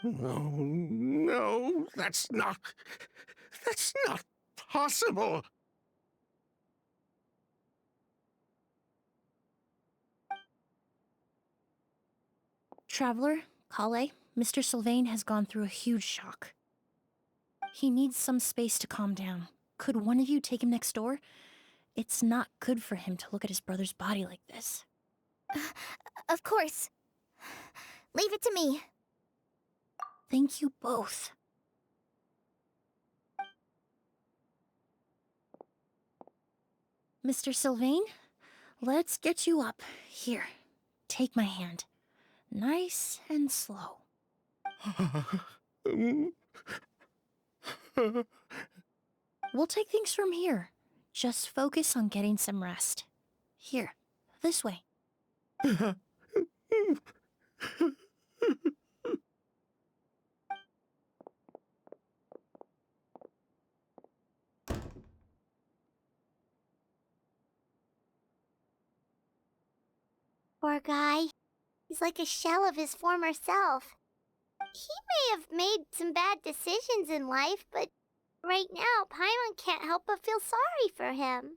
No, no, that's not possible. Traveler, Kale, Mr. Sylvain has gone through a huge shock. He needs some space to calm down. Could one of you take him next door? It's not good for him to look at his brother's body like this. Of course. Leave it to me. Thank you both. Mr. Sylvain, let's get you up. Here, take my hand. Nice and slow. We'll take things from here. Just focus on getting some rest. Here, this way. Poor guy. He's like a shell of his former self. He may have made some bad decisions in life, but right now, Paimon can't help but feel sorry for him.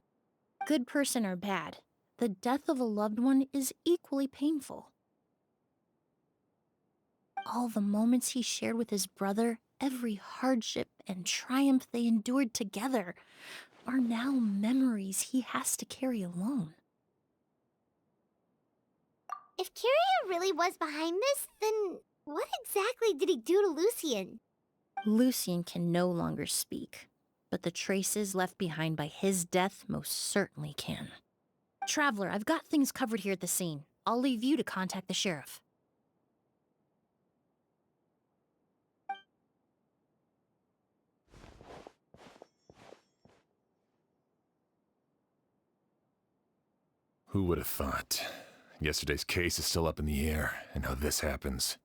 Good person or bad, the death of a loved one is equally painful. All the moments he shared with his brother, every hardship and triumph they endured together, are now memories he has to carry alone. If Kiria really was behind this, then what exactly did he do to Lucien? Lucien can no longer speak, but the traces left behind by his death most certainly can. Traveler, I've got things covered here at the scene. I'll leave you to contact the sheriff. Who would have thought? Yesterday's case is still up in the air, and now this happens.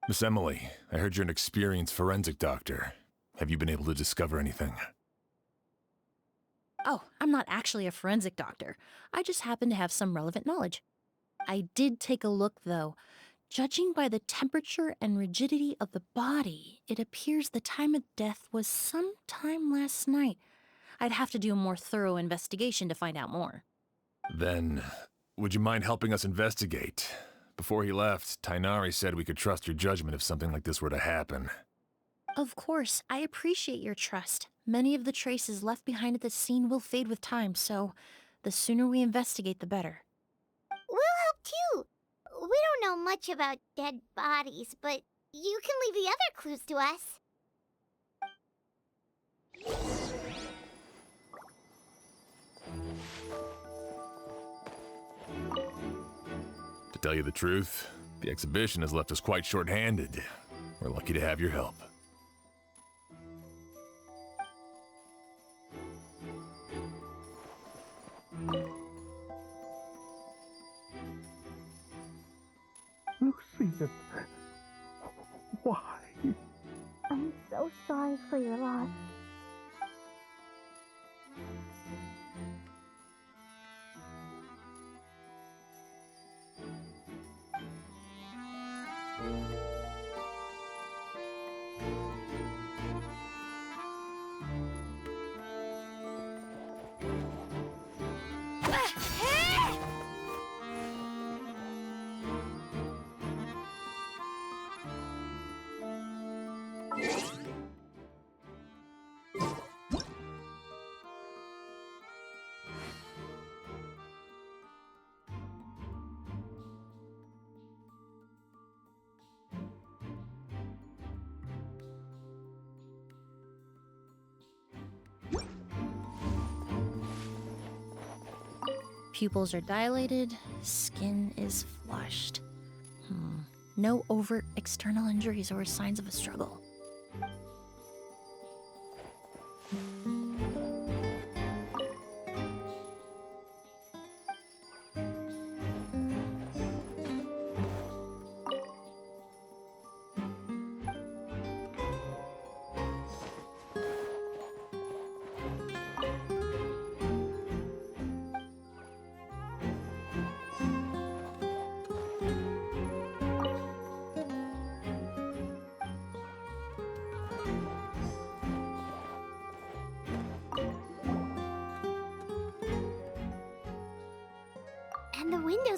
Miss Emily, I heard you're an experienced forensic doctor. Have you been able to discover anything? Oh, I'm not actually a forensic doctor. I just happen to have some relevant knowledge. I did take a look, though. Judging by the temperature and rigidity of the body, it appears the time of death was sometime last night. I'd have to do a more thorough investigation to find out more. Then, would you mind helping us investigate? Before he left, Tainari said we could trust your judgment if something like this were to happen. Of course, I appreciate your trust. Many of the traces left behind at the scene will fade with time, so the sooner we investigate, the better. We'll help too. We don't know much about dead bodies, but you can leave the other clues to us. To tell you the truth, the exhibition has left us quite short-handed. We're lucky to have your help. Lucien, why? I'm so sorry for your loss. Pupils are dilated, skin is flushed. No overt external injuries or signs of a struggle.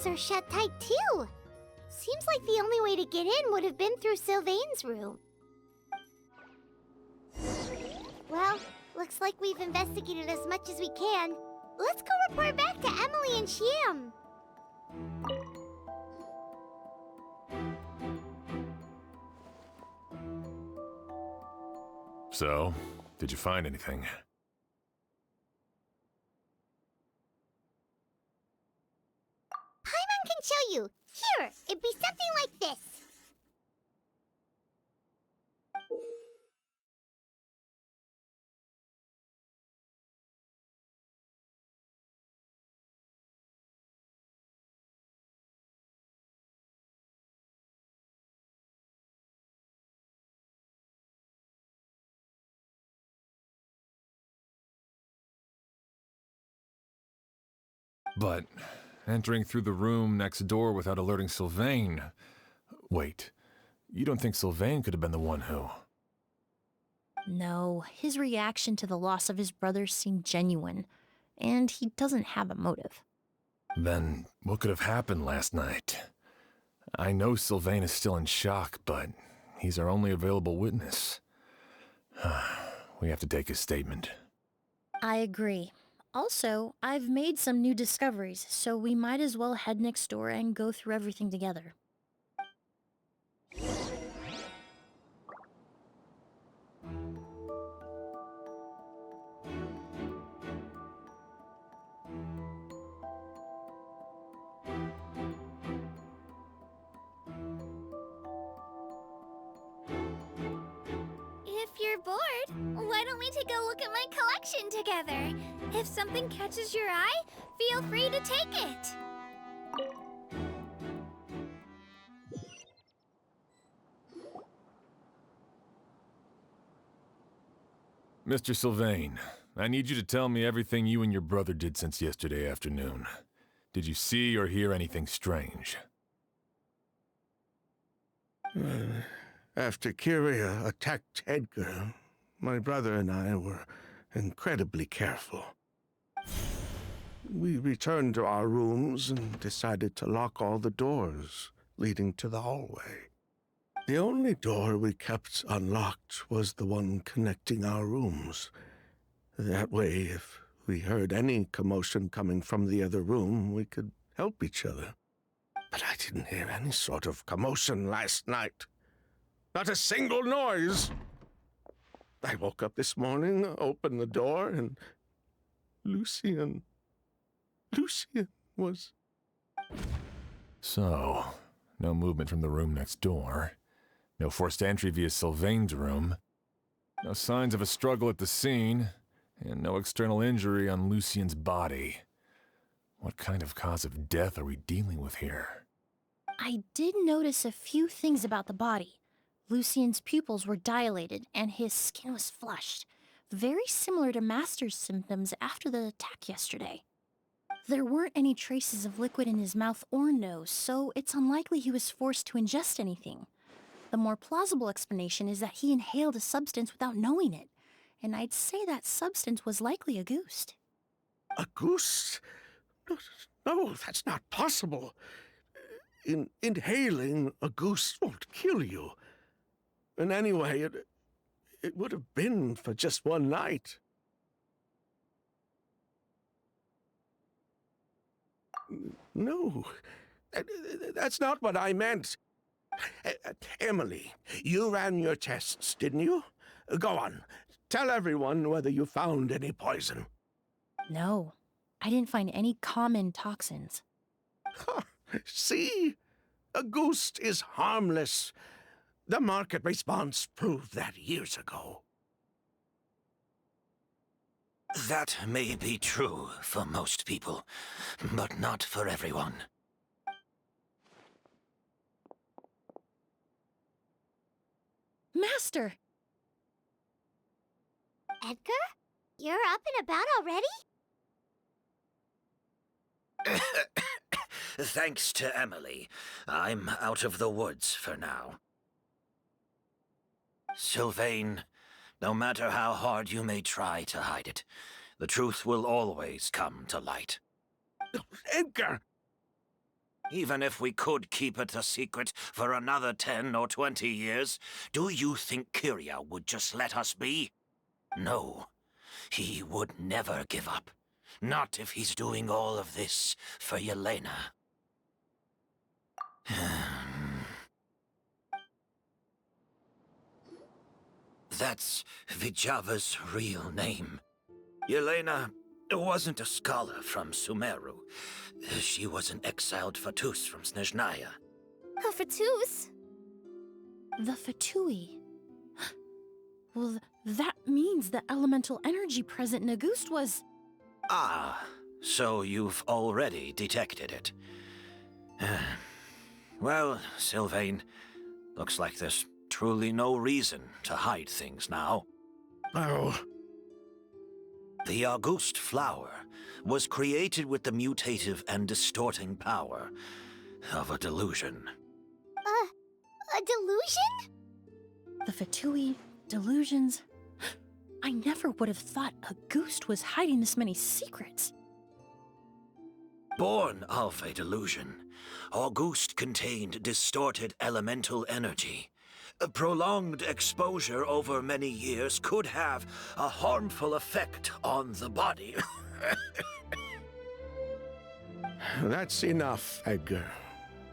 windows are shut tight too. Seems like the only way to get in would have been through Sylvain's room. Well, looks like we've investigated as much as we can. Let's go report back to Emily and Shiam. So, did you find anything? Paimon can show you. Here, it'd be something like this. But entering through the room next door without alerting Sylvain... Wait, you don't think Sylvain could have been the one who... No, his reaction to the loss of his brother seemed genuine, and he doesn't have a motive. Then what could have happened last night? I know Sylvain is still in shock, but he's our only available witness. We have to take his statement. I agree. Also, I've made some new discoveries, so we might as well head next door and go through everything together. If you're bored, why don't we take a look at my collection together? If something catches your eye, feel free to take it. Mr. Sylvain, I need you to tell me everything you and your brother did since yesterday afternoon. Did you see or hear anything strange? After Kyria attacked Edgar, my brother and I were incredibly careful. We returned to our rooms and decided to lock all the doors leading to the hallway. The only door we kept unlocked was the one connecting our rooms. That way, if we heard any commotion coming from the other room, we could help each other. But I didn't hear any sort of commotion last night. Not a single noise. I woke up this morning, opened the door, and Lucian was... So, no movement from the room next door. No forced entry via Sylvain's room. No signs of a struggle at the scene. And no external injury on Lucian's body. What kind of cause of death are we dealing with here? I did notice a few things about the body. Lucian's pupils were dilated, and his skin was flushed, very similar to Master's symptoms after the attack yesterday. There weren't any traces of liquid in his mouth or nose, so it's unlikely he was forced to ingest anything. The more plausible explanation is that he inhaled a substance without knowing it, and I'd say that substance was likely a goose. A goose? No, that's not possible. Inhaling a goose won't kill you. And anyway, it would have been for just one night. No, that's not what I meant. Emily, you ran your tests, didn't you? Go on, tell everyone whether you found any poison. No, I didn't find any common toxins. See? A goose is harmless. The market response proved that years ago. That may be true for most people, but not for everyone. Master! Edgar? You're up and about already? Thanks to Emily, I'm out of the woods for now. Sylvain, no matter how hard you may try to hide it, the truth will always come to light. Edgar! even if we could keep it a secret for another 10 or 20 years, do you think Kyria would just let us be? No, he would never give up. Not if he's doing all of this for Yelena. That's Vijava's real name. Yelena wasn't a scholar from Sumeru. She was an exiled Fatus from Snezhnaya. A Fatus? The Fatui. Well, that means the elemental energy present in Auguste was... Ah, so you've already detected it. Well, Sylvain, looks like there's truly no reason to hide things now. Oh, The Auguste flower was created with the mutative and distorting power of a delusion. A delusion? The Fatui, delusions... I never would have thought Auguste was hiding this many secrets. Born of a delusion, Auguste contained distorted elemental energy. A prolonged exposure over many years could have a harmful effect on the body. that's enough, Edgar.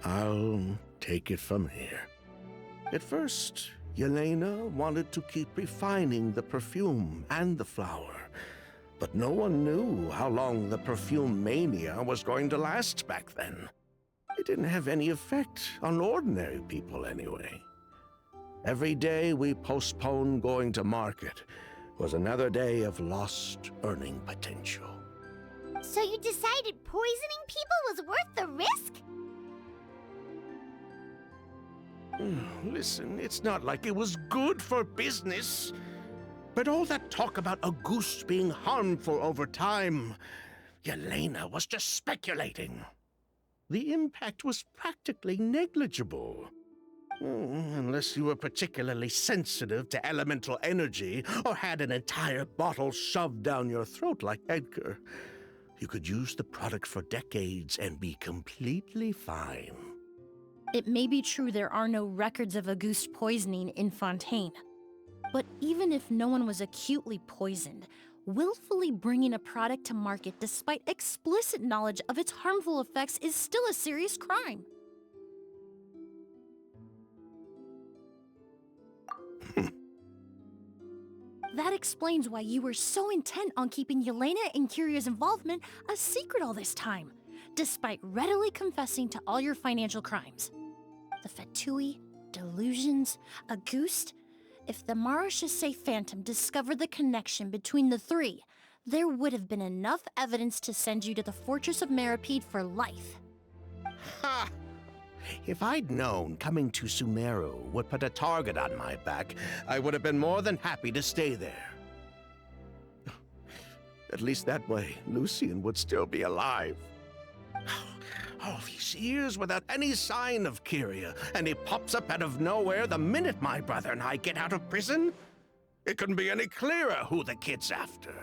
I'll take it from here. At first, Yelena wanted to keep refining the perfume and the flower, but no one knew how long the perfume mania was going to last back then. It didn't have any effect on ordinary people anyway. Every day we postponed going to market was another day of lost earning potential. So you decided poisoning people was worth the risk? Listen, it's not like it was good for business. But all that talk about Auguste being harmful over time, Yelena was just speculating. The impact was practically negligible. Unless you were particularly sensitive to elemental energy or had an entire bottle shoved down your throat like Edgar. You could use the product for decades and be completely fine. It may be true there are no records of Auguste poisoning in Fontaine. But even if no one was acutely poisoned, willfully bringing a product to market despite explicit knowledge of its harmful effects is still a serious crime. That explains why you were so intent on keeping Yelena and Kyria's involvement a secret all this time, despite readily confessing to all your financial crimes. The Fatui, delusions, Auguste. If the Marechaussee Phantom discovered the connection between the three, there would have been enough evidence to send you to the Fortress of Meripede for life. Ha! If I'd known coming to Sumeru would put a target on my back, I would have been more than happy to stay there. At least that way, Lucian would still be alive. All these years without any sign of Kyria, and he pops up out of nowhere the minute my brother and I get out of prison? It couldn't be any clearer who the kid's after.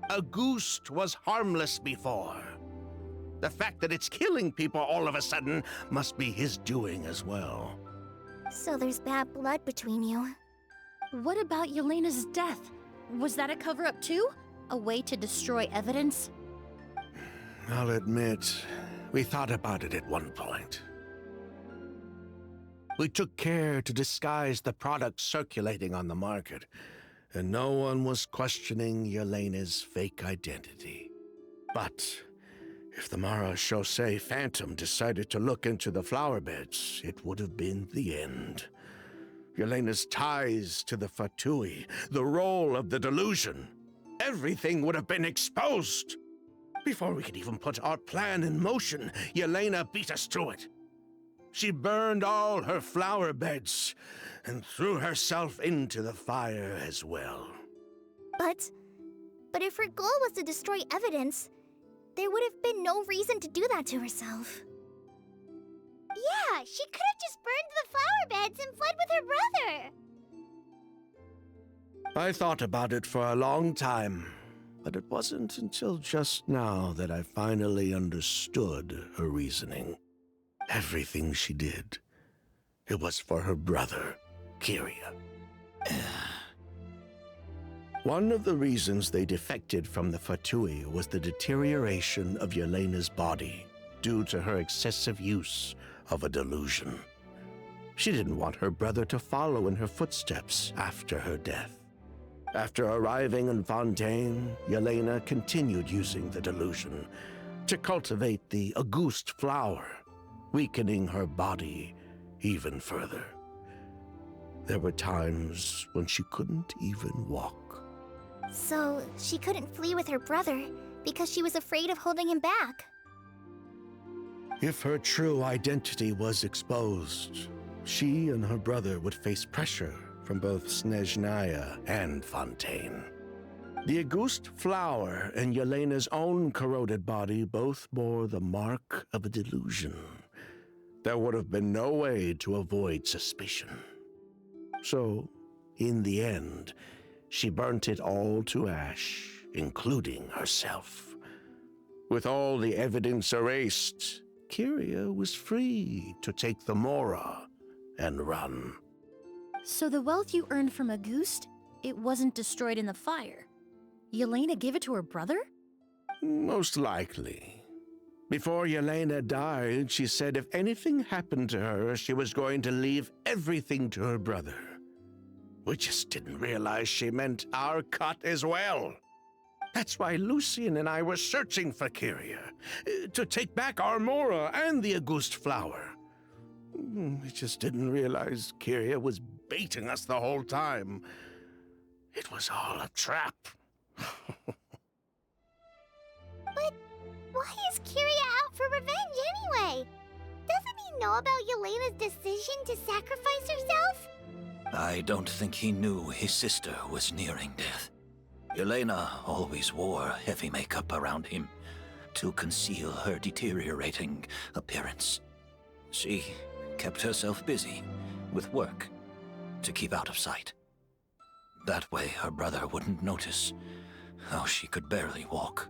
Auguste was harmless before. The fact that it's killing people all of a sudden must be his doing as well. So there's bad blood between you. What about Yelena's death? Was that a cover-up too? A way to destroy evidence? I'll admit, we thought about it at one point. We took care to disguise the products circulating on the market, and no one was questioning Yelena's fake identity. But if the Marechaussee Phantom decided to look into the flower beds, it would have been the end. Yelena's ties to the Fatui, the role of the delusion, everything would have been exposed. Before we could even put our plan in motion, Yelena beat us to it. She burned all her flower beds and threw herself into the fire as well. But if her goal was to destroy evidence, there would have been no reason to do that to herself. Yeah, she could have just burned the flower beds and fled with her brother. I thought about it for a long time, but it wasn't until just now that I finally understood her reasoning. Everything she did, it was for her brother, Kyria. One of the reasons they defected from the Fatui was the deterioration of Yelena's body due to her excessive use of a delusion. She didn't want her brother to follow in her footsteps after her death. After arriving in Fontaine, Yelena continued using the delusion to cultivate the Auguste flower, weakening her body even further. There were times when she couldn't even walk. So, she couldn't flee with her brother because she was afraid of holding him back. If her true identity was exposed, she and her brother would face pressure from both Snezhnaya and Fontaine. The Auguste flower and Yelena's own corroded body both bore the mark of a delusion. There would have been no way to avoid suspicion. So, in the end, she burnt it all to ash, including herself. With all the evidence erased, Kyria was free to take the Mora and run. So the wealth you earned from Auguste, it wasn't destroyed in the fire. Yelena gave it to her brother? Most likely. Before Yelena died, she said if anything happened to her, she was going to leave everything to her brother. We just didn't realize she meant our cut as well. That's why Lucian and I were searching for Kyria, to take back our Mora and the Auguste flower. We just didn't realize Kyria was baiting us the whole time. It was all a trap. But why is Kyria out for revenge anyway? Doesn't he know about Yelena's decision to sacrifice herself? I don't think he knew his sister was nearing death. Yelena always wore heavy makeup around him to conceal her deteriorating appearance. She kept herself busy with work to keep out of sight. That way her brother wouldn't notice how she could barely walk.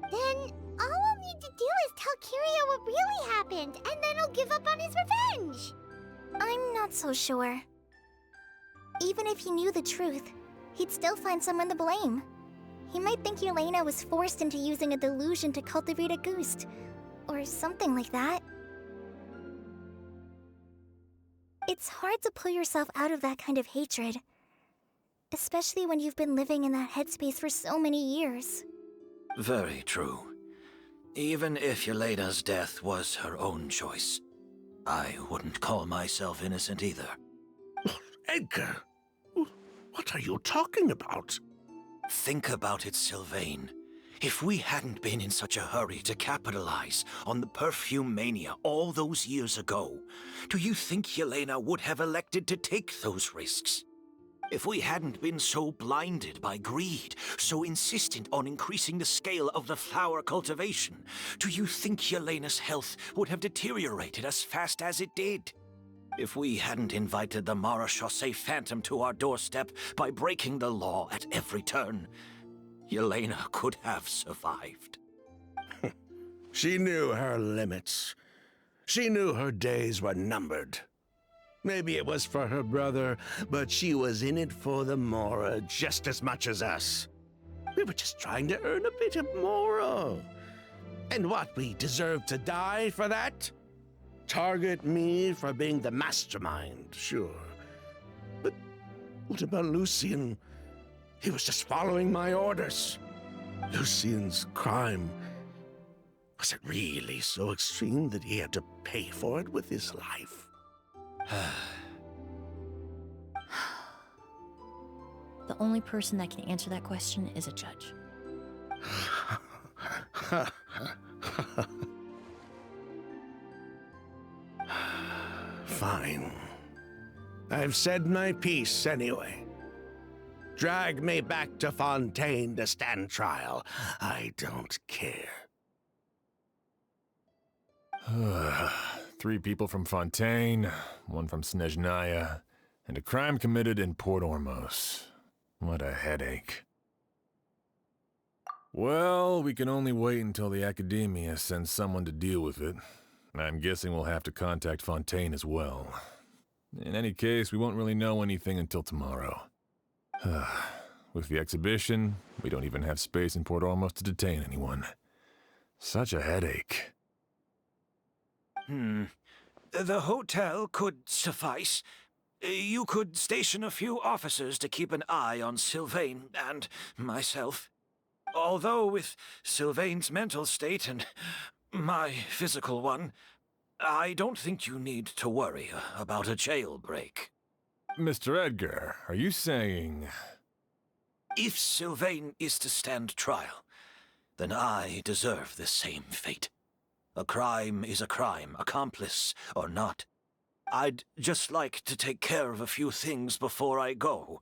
Then all I'll need to do is tell Kyria what really happened, and then he'll give up on his revenge. I'm not so sure. Even if he knew the truth, he'd still find someone to blame. He might think Yelena was forced into using a delusion to cultivate Auguste, or something like that. It's hard to pull yourself out of that kind of hatred, especially when you've been living in that headspace for so many years. Very true. Even if Yelena's death was her own choice, I wouldn't call myself innocent either. Edgar, what are you talking about? Think about it, Sylvain. If we hadn't been in such a hurry to capitalize on the perfume mania all those years ago, do you think Yelena would have elected to take those risks? If we hadn't been so blinded by greed, so insistent on increasing the scale of the flower cultivation, do you think Yelena's health would have deteriorated as fast as it did? If we hadn't invited the Marechaussee Phantom to our doorstep by breaking the law at every turn, Yelena could have survived. She knew her limits. She knew her days were numbered. Maybe it was for her brother, but she was in it for the Mora just as much as us. We were just trying to earn a bit of Mora. And what, we deserve to die for that? Target me for being the mastermind, sure. But what about Lucian? He was just following my orders. Lucian's crime, was it really so extreme that he had to pay for it with his life? The only person that can answer that question is a judge. Fine. I've said my piece anyway. Drag me back to Fontaine to stand trial. I don't care. 3 people from Fontaine, 1 from Snezhnaya, and a crime committed in Port Ormos. What a headache. Well, we can only wait until the Academia sends someone to deal with it. I'm guessing we'll have to contact Fontaine as well. In any case, we won't really know anything until tomorrow. With the exhibition, we don't even have space in Port Ormos to detain anyone. Such a headache. The hotel could suffice. You could station a few officers to keep an eye on Sylvain and myself. Although with Sylvain's mental state and my physical one, I don't think you need to worry about a jailbreak. Mr. Edgar, are you saying... If Sylvain is to stand trial, then I deserve the same fate. A crime is a crime, accomplice or not. I'd just like to take care of a few things before I go.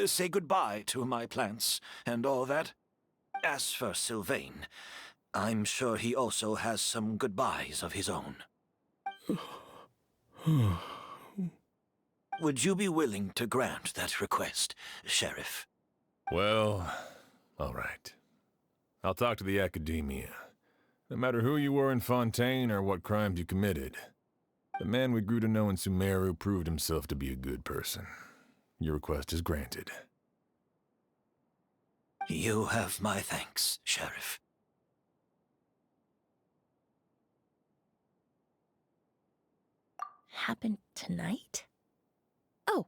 Say goodbye to my plants and all that. As for Sylvain, I'm sure he also has some goodbyes of his own. Would you be willing to grant that request, Sheriff? Well, all right. I'll talk to the Academia. No matter who you were in Fontaine or what crimes you committed, the man we grew to know in Sumeru proved himself to be a good person. Your request is granted. You have my thanks, Sheriff. Happen tonight? Oh,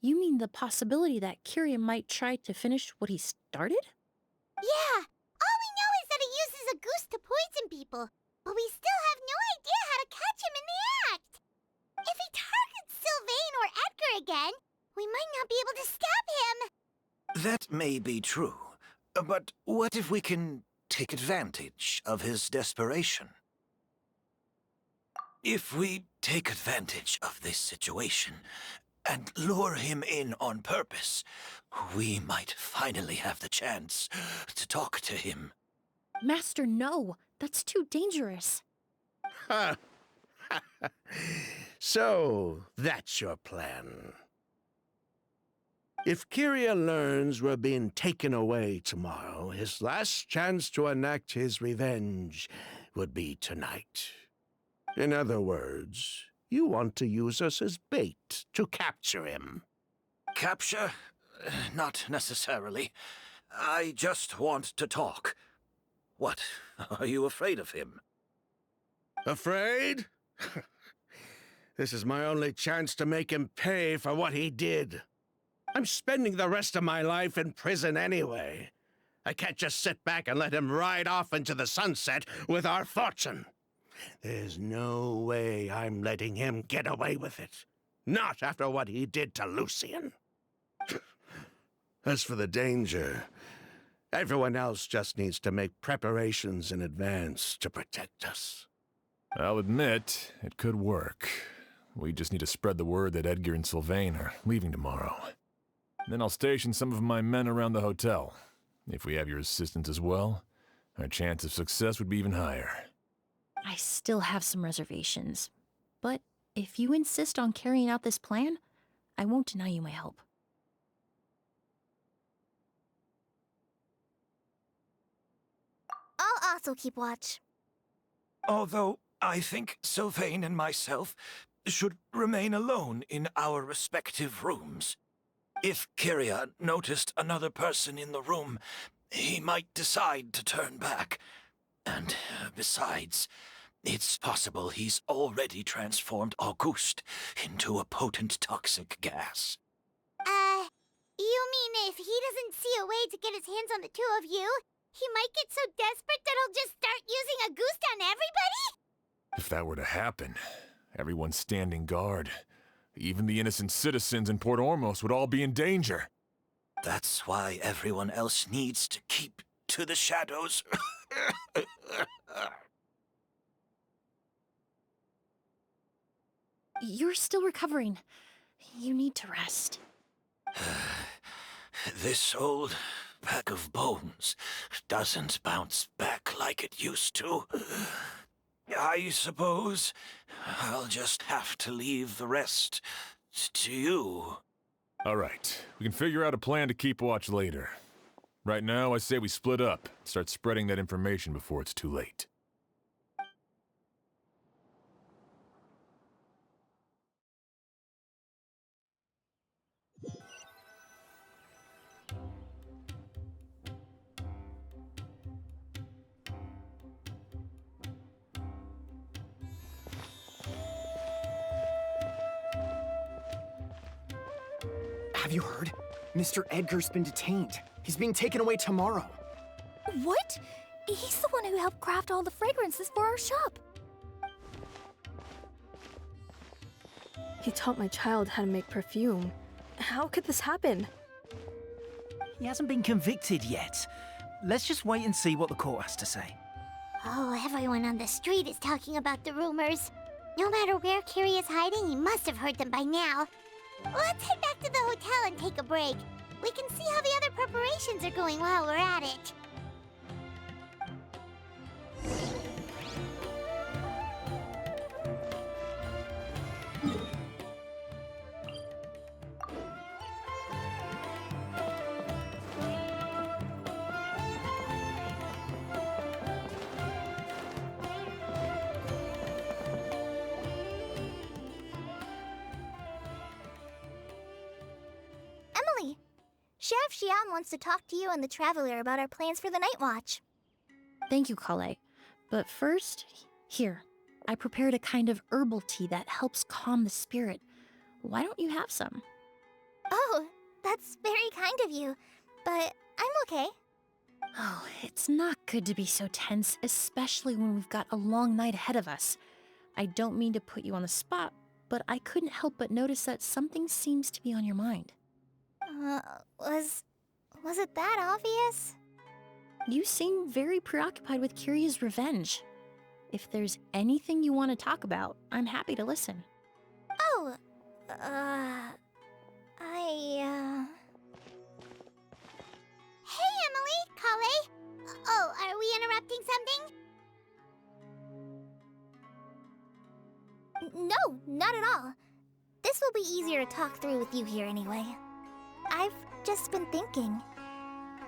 you mean the possibility that Kiria might try to finish what he started? Yeah, all we know is that he uses a goose to poison people, but we still have no idea how to catch him in the act. If he targets Sylvain or Edgar again, we might not be able to stop him. That may be true, but what if we can take advantage of his desperation? If we take advantage of this situation and lure him in on purpose, we might finally have the chance to talk to him. Master, no. That's too dangerous. Ha! So, that's your plan. If Kiria learns we're being taken away tomorrow, his last chance to enact his revenge would be tonight. In other words, you want to use us as bait to capture him. Capture? Not necessarily. I just want to talk. What? Are you afraid of him? Afraid? This is my only chance to make him pay for what he did. I'm spending the rest of my life in prison anyway. I can't just sit back and let him ride off into the sunset with our fortune. There's no way I'm letting him get away with it. Not after what he did to Lucian. As for the danger, everyone else just needs to make preparations in advance to protect us. I'll admit, it could work. We just need to spread the word that Edgar and Sylvain are leaving tomorrow. Then I'll station some of my men around the hotel. If we have your assistance as well, our chance of success would be even higher. I still have some reservations. But if you insist on carrying out this plan, I won't deny you my help. I'll also keep watch. Although I think Sylvain and myself should remain alone in our respective rooms. If Kiria noticed another person in the room, he might decide to turn back. And besides, it's possible he's already transformed Auguste into a potent toxic gas. You mean if he doesn't see a way to get his hands on the two of you, he might get so desperate that he'll just start using a goose on everybody? If that were to happen, everyone's standing guard. Even the innocent citizens in Port Ormos would all be in danger. That's why everyone else needs to keep to the shadows. You're still recovering. You need to rest. This old pack of bones doesn't bounce back like it used to. I suppose I'll just have to leave the rest to you. All right, we can figure out a plan to keep watch later. Right now, I say we split up, start spreading that information before it's too late. Have you heard? Mr. Edgar's been detained. He's being taken away tomorrow. What? He's the one who helped craft all the fragrances for our shop. He taught my child how to make perfume. How could this happen? He hasn't been convicted yet. Let's just wait and see what the court has to say. Oh, everyone on the street is talking about the rumors. No matter where Kiri is hiding, he must have heard them by now. Let's head back to the hotel and take a break. We can see how the other preparations are going while we're at it. Emily, Sheriff Xian wants to talk to you and the Traveler about our plans for the Night Watch. Thank you, Kale. But first, here. I prepared a kind of herbal tea that helps calm the spirit. Why don't you have some? Oh, that's very kind of you, but I'm okay. Oh, it's not good to be so tense, especially when we've got a long night ahead of us. I don't mean to put you on the spot, but I couldn't help but notice that something seems to be on your mind. Was it that obvious? You seem very preoccupied with Kiria's revenge. If there's anything you want to talk about, I'm happy to listen. Oh, Hey, Emily, Kale. Oh, are we interrupting something? No, not at all. This will be easier to talk through with you here anyway. I've just been thinking.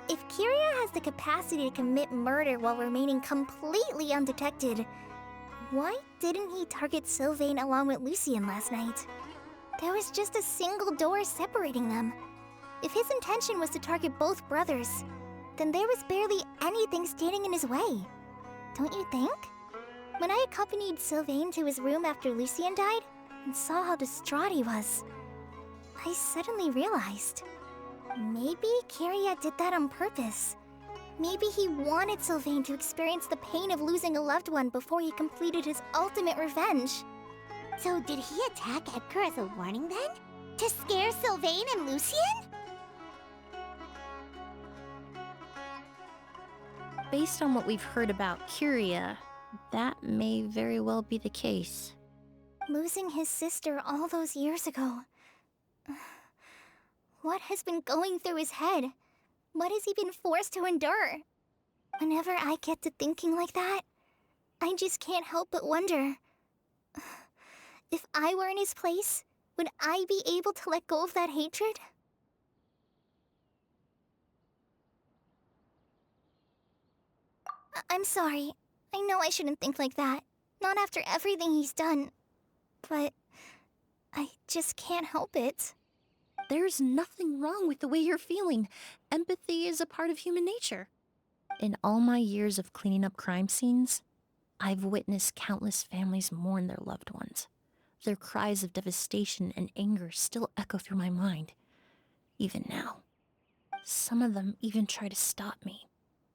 If Kiria has the capacity to commit murder while remaining completely undetected, why didn't he target Sylvain along with Lucien last night? There was just a single door separating them. If his intention was to target both brothers, then there was barely anything standing in his way. Don't you think? When I accompanied Sylvain to his room after Lucien died and saw how distraught he was, I suddenly realized. Maybe Kiria did that on purpose. Maybe he wanted Sylvain to experience the pain of losing a loved one before he completed his ultimate revenge. So did he attack Edgar as a warning then? To scare Sylvain and Lucien? Based on what we've heard about Kiria, that may very well be the case. Losing his sister all those years ago. What has been going through his head? What has he been forced to endure? Whenever I get to thinking like that, I just can't help but wonder. If I were in his place, would I be able to let go of that hatred? I'm sorry. I know I shouldn't think like that. Not after everything he's done. But I just can't help it. There's nothing wrong with the way you're feeling. Empathy is a part of human nature. In all my years of cleaning up crime scenes, I've witnessed countless families mourn their loved ones. Their cries of devastation and anger still echo through my mind, even now. Some of them even try to stop me,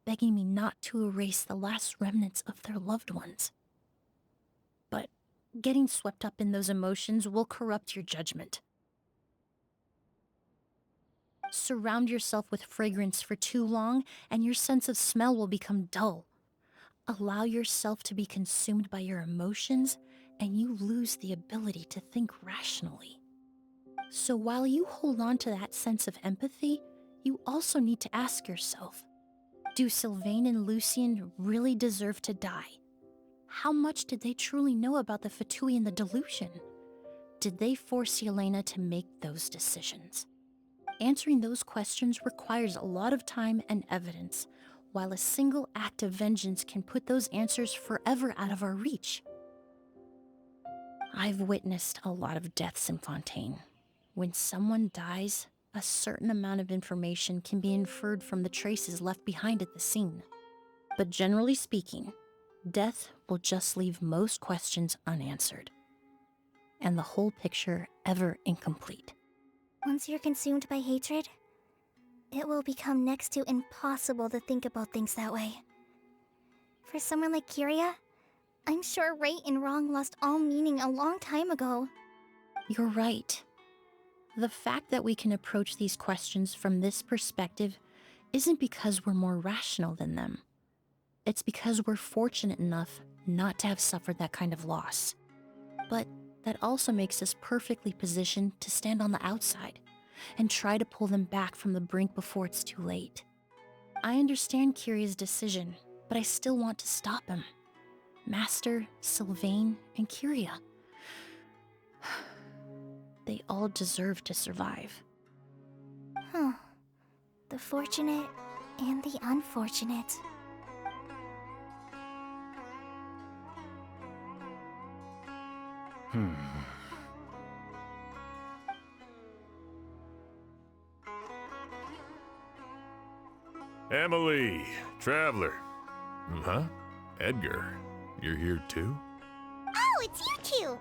begging me not to erase the last remnants of their loved ones. But getting swept up in those emotions will corrupt your judgment. Surround yourself with fragrance for too long, and your sense of smell will become dull. Allow yourself to be consumed by your emotions, and you lose the ability to think rationally. So while you hold on to that sense of empathy, you also need to ask yourself, do Sylvain and Lucien really deserve to die? How much did they truly know about the Fatui and the delusion? Did they force Yelena to make those decisions? Answering those questions requires a lot of time and evidence, while a single act of vengeance can put those answers forever out of our reach. I've witnessed a lot of deaths in Fontaine. When someone dies, a certain amount of information can be inferred from the traces left behind at the scene. But generally speaking, death will just leave most questions unanswered, and the whole picture ever incomplete. Once you're consumed by hatred, it will become next to impossible to think about things that way. For someone like Kiria, I'm sure right and wrong lost all meaning a long time ago. You're right. The fact that we can approach these questions from this perspective isn't because we're more rational than them. It's because we're fortunate enough not to have suffered that kind of loss. But that also makes us perfectly positioned to stand on the outside and try to pull them back from the brink before it's too late. I understand Kiria's decision, but I still want to stop him. Master, Sylvain, and Kiria. They all deserve to survive. Huh. The fortunate and the unfortunate. Emily, Traveler. Huh? Edgar, you're here too? Oh, it's you two!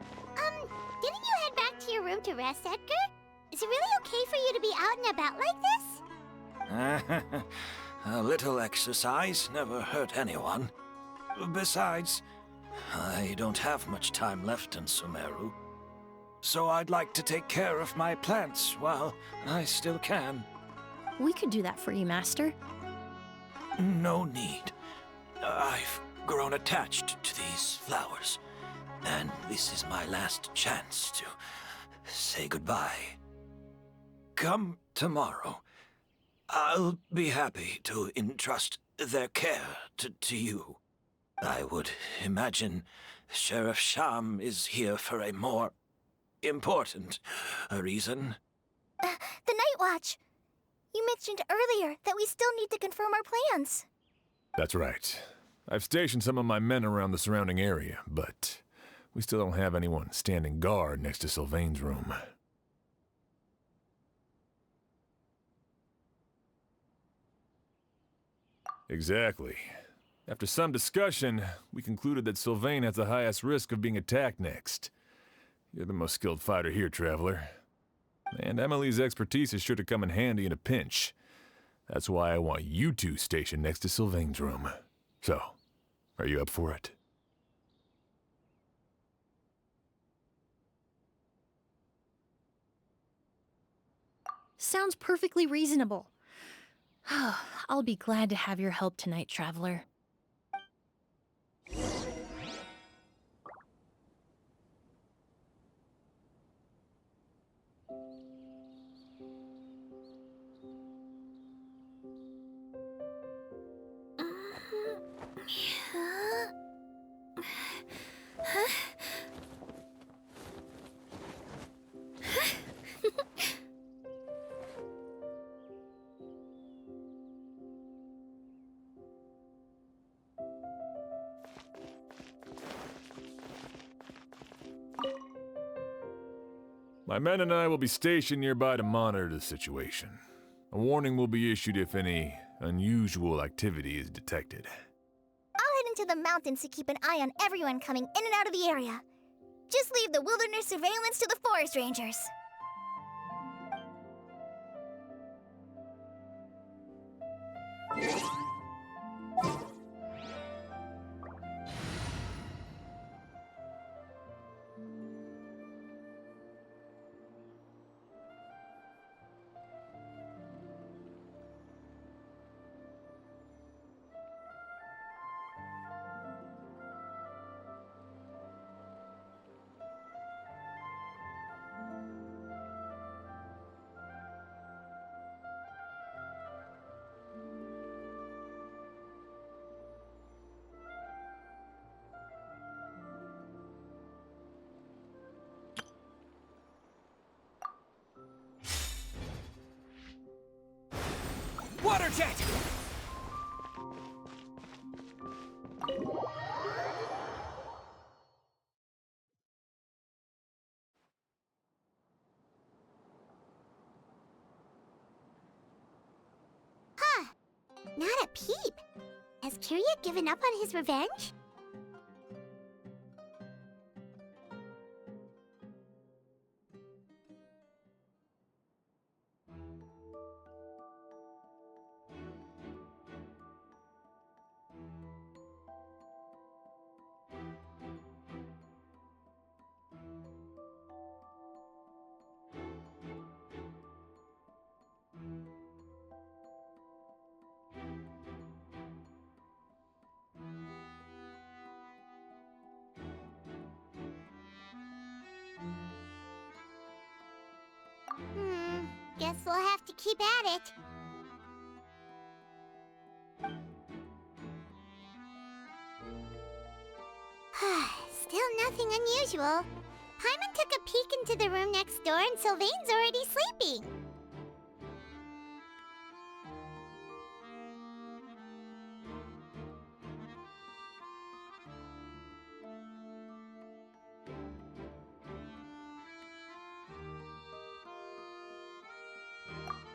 Didn't you head back to your room to rest, Edgar? Is it really okay for you to be out and about like this? A little exercise never hurt anyone. Besides, I don't have much time left in Sumeru. So I'd like to take care of my plants while I still can. We could do that for you, Master. No need. I've grown attached to these flowers, and this is my last chance to say goodbye. Come tomorrow. I'll be happy to entrust their care to you. I would imagine Sheriff Sham is here for a more important reason. The Night Watch! You mentioned earlier that we still need to confirm our plans. That's right. I've stationed some of my men around the surrounding area, but we still don't have anyone standing guard next to Sylvain's room. Exactly. After some discussion, we concluded that Sylvain has the highest risk of being attacked next. You're the most skilled fighter here, Traveler. And Emily's expertise is sure to come in handy in a pinch. That's why I want you two stationed next to Sylvain's room. So, are you up for it? Sounds perfectly reasonable. I'll be glad to have your help tonight, Traveler. My men and I will be stationed nearby to monitor the situation. A warning will be issued if any unusual activity is detected. I'll head into the mountains to keep an eye on everyone coming in and out of the area. Just leave the wilderness surveillance to the forest rangers. Water jet! Huh. Not a peep. Has Kiria given up on his revenge? Guess we'll have to keep at it. Still nothing unusual. Paimon took a peek into the room next door and Sylvain's already sleeping.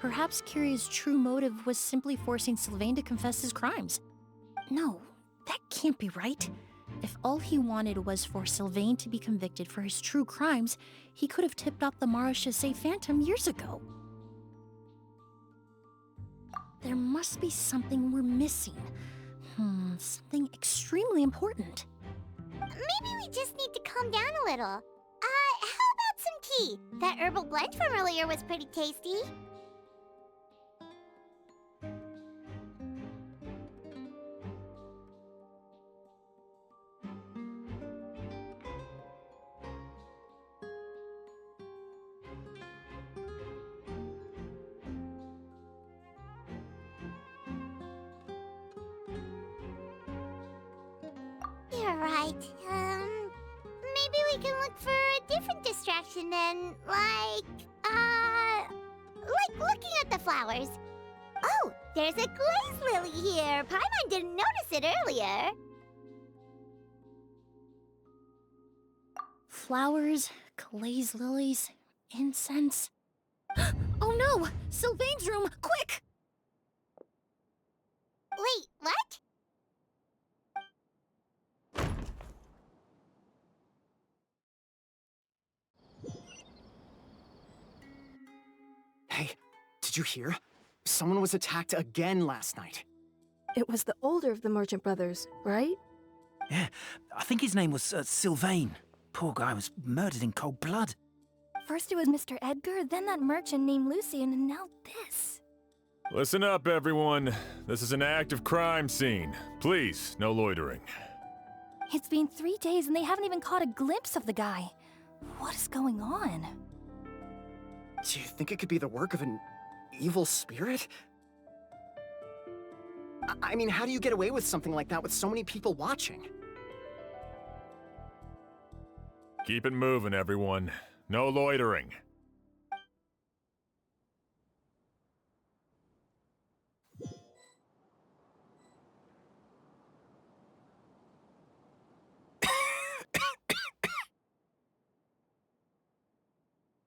Perhaps Kiria's true motive was simply forcing Sylvain to confess his crimes. No, that can't be right. If all he wanted was for Sylvain to be convicted for his true crimes, he could have tipped off the Marechaussee Phantom years ago. There must be something we're missing. Something extremely important. Maybe we just need to calm down a little. How about some tea? That herbal blend from earlier was pretty tasty. You're right. Maybe we can look for a different distraction then, like looking at the flowers. Oh, there's a glaze lily here. Paimon didn't notice it earlier. Flowers, glaze lilies, incense. Oh no! Sylvain's room! Quick! Wait, what? Hey, did you hear? Someone was attacked again last night. It was the older of the merchant brothers, right? Yeah, I think his name was Sylvain. Poor guy was murdered in cold blood. First it was Mr. Edgar, then that merchant named Lucian, and now this. Listen up, everyone. This is an active crime scene. Please, no loitering. It's been 3 days and they haven't even caught a glimpse of the guy. What is going on? Do you think it could be the work of an evil spirit? I mean, how do you get away with something like that with so many people watching? Keep it moving, everyone. No loitering.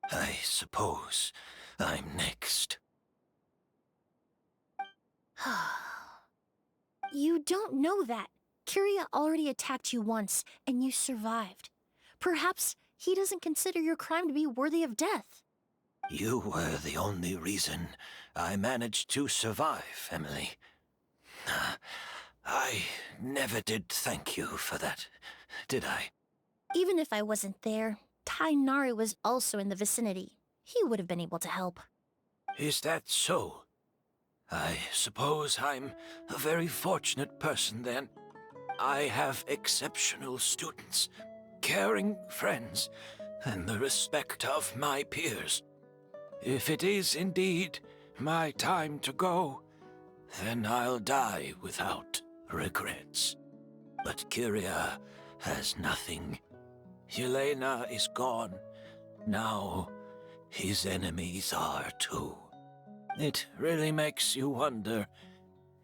I suppose I'm next. You don't know that. Kiria already attacked you once, and you survived. Perhaps he doesn't consider your crime to be worthy of death. You were the only reason I managed to survive, Emily. I never did thank you for that, did I? Even if I wasn't there, Tainari was also in the vicinity. He would have been able to help. Is that so? I suppose I'm a very fortunate person then. I have exceptional students, caring friends, and the respect of my peers. If it is indeed my time to go, then I'll die without regrets. But Kiria has nothing. Yelena is gone. Now, his enemies are too. It really makes you wonder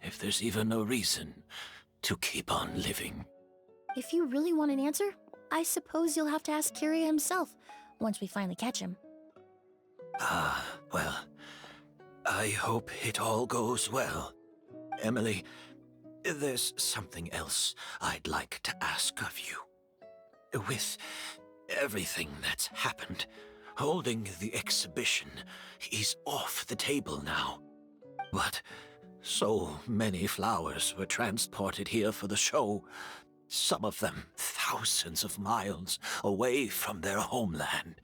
if there's even a reason to keep on living. If you really want an answer, I suppose you'll have to ask Kiria himself, once we finally catch him. Well, I hope it all goes well. Emily, there's something else I'd like to ask of you. With everything that's happened, holding the exhibition is off the table now. But so many flowers were transported here for the show, some of them thousands of miles away from their homeland.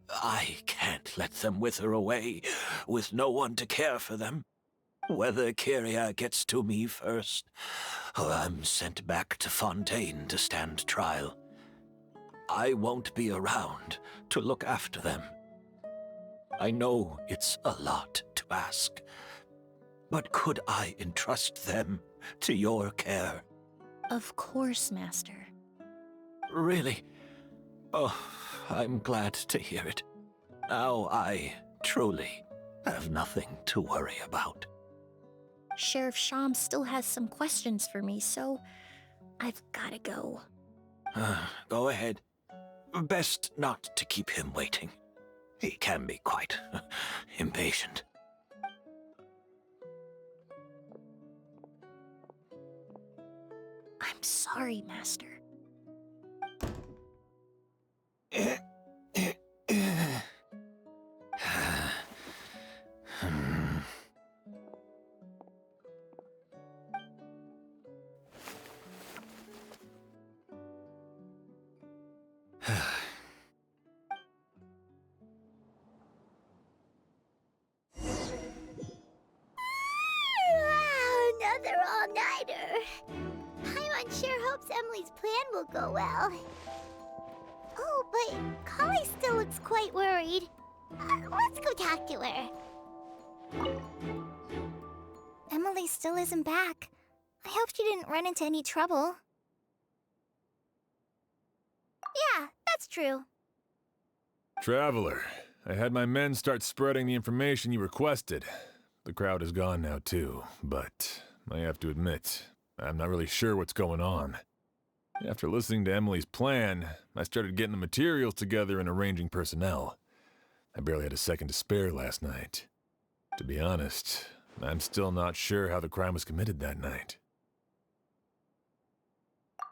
I can't let them wither away with no one to care for them. Whether Kiria gets to me first, or I'm sent back to Fontaine to stand trial, I won't be around to look after them. I know it's a lot to ask, but could I entrust them to your care? Of course, Master. Really? Oh, I'm glad to hear it. Now I truly have nothing to worry about. Sheriff Sham still has some questions for me, so I've gotta go. Go ahead. Best not to keep him waiting. He can be quite impatient. I'm sorry, Master. Another all-nighter. Paimon sure hopes Emily's plan will go well. Oh, but Kali still looks quite worried. Let's go talk to her. Emily still isn't back. I hope she didn't run into any trouble. Yeah, that's true. Traveler, I had my men start spreading the information you requested. The crowd is gone now too, but I have to admit, I'm not really sure what's going on. After listening to Emily's plan, I started getting the materials together and arranging personnel. I barely had a second to spare last night. To be honest, I'm still not sure how the crime was committed that night.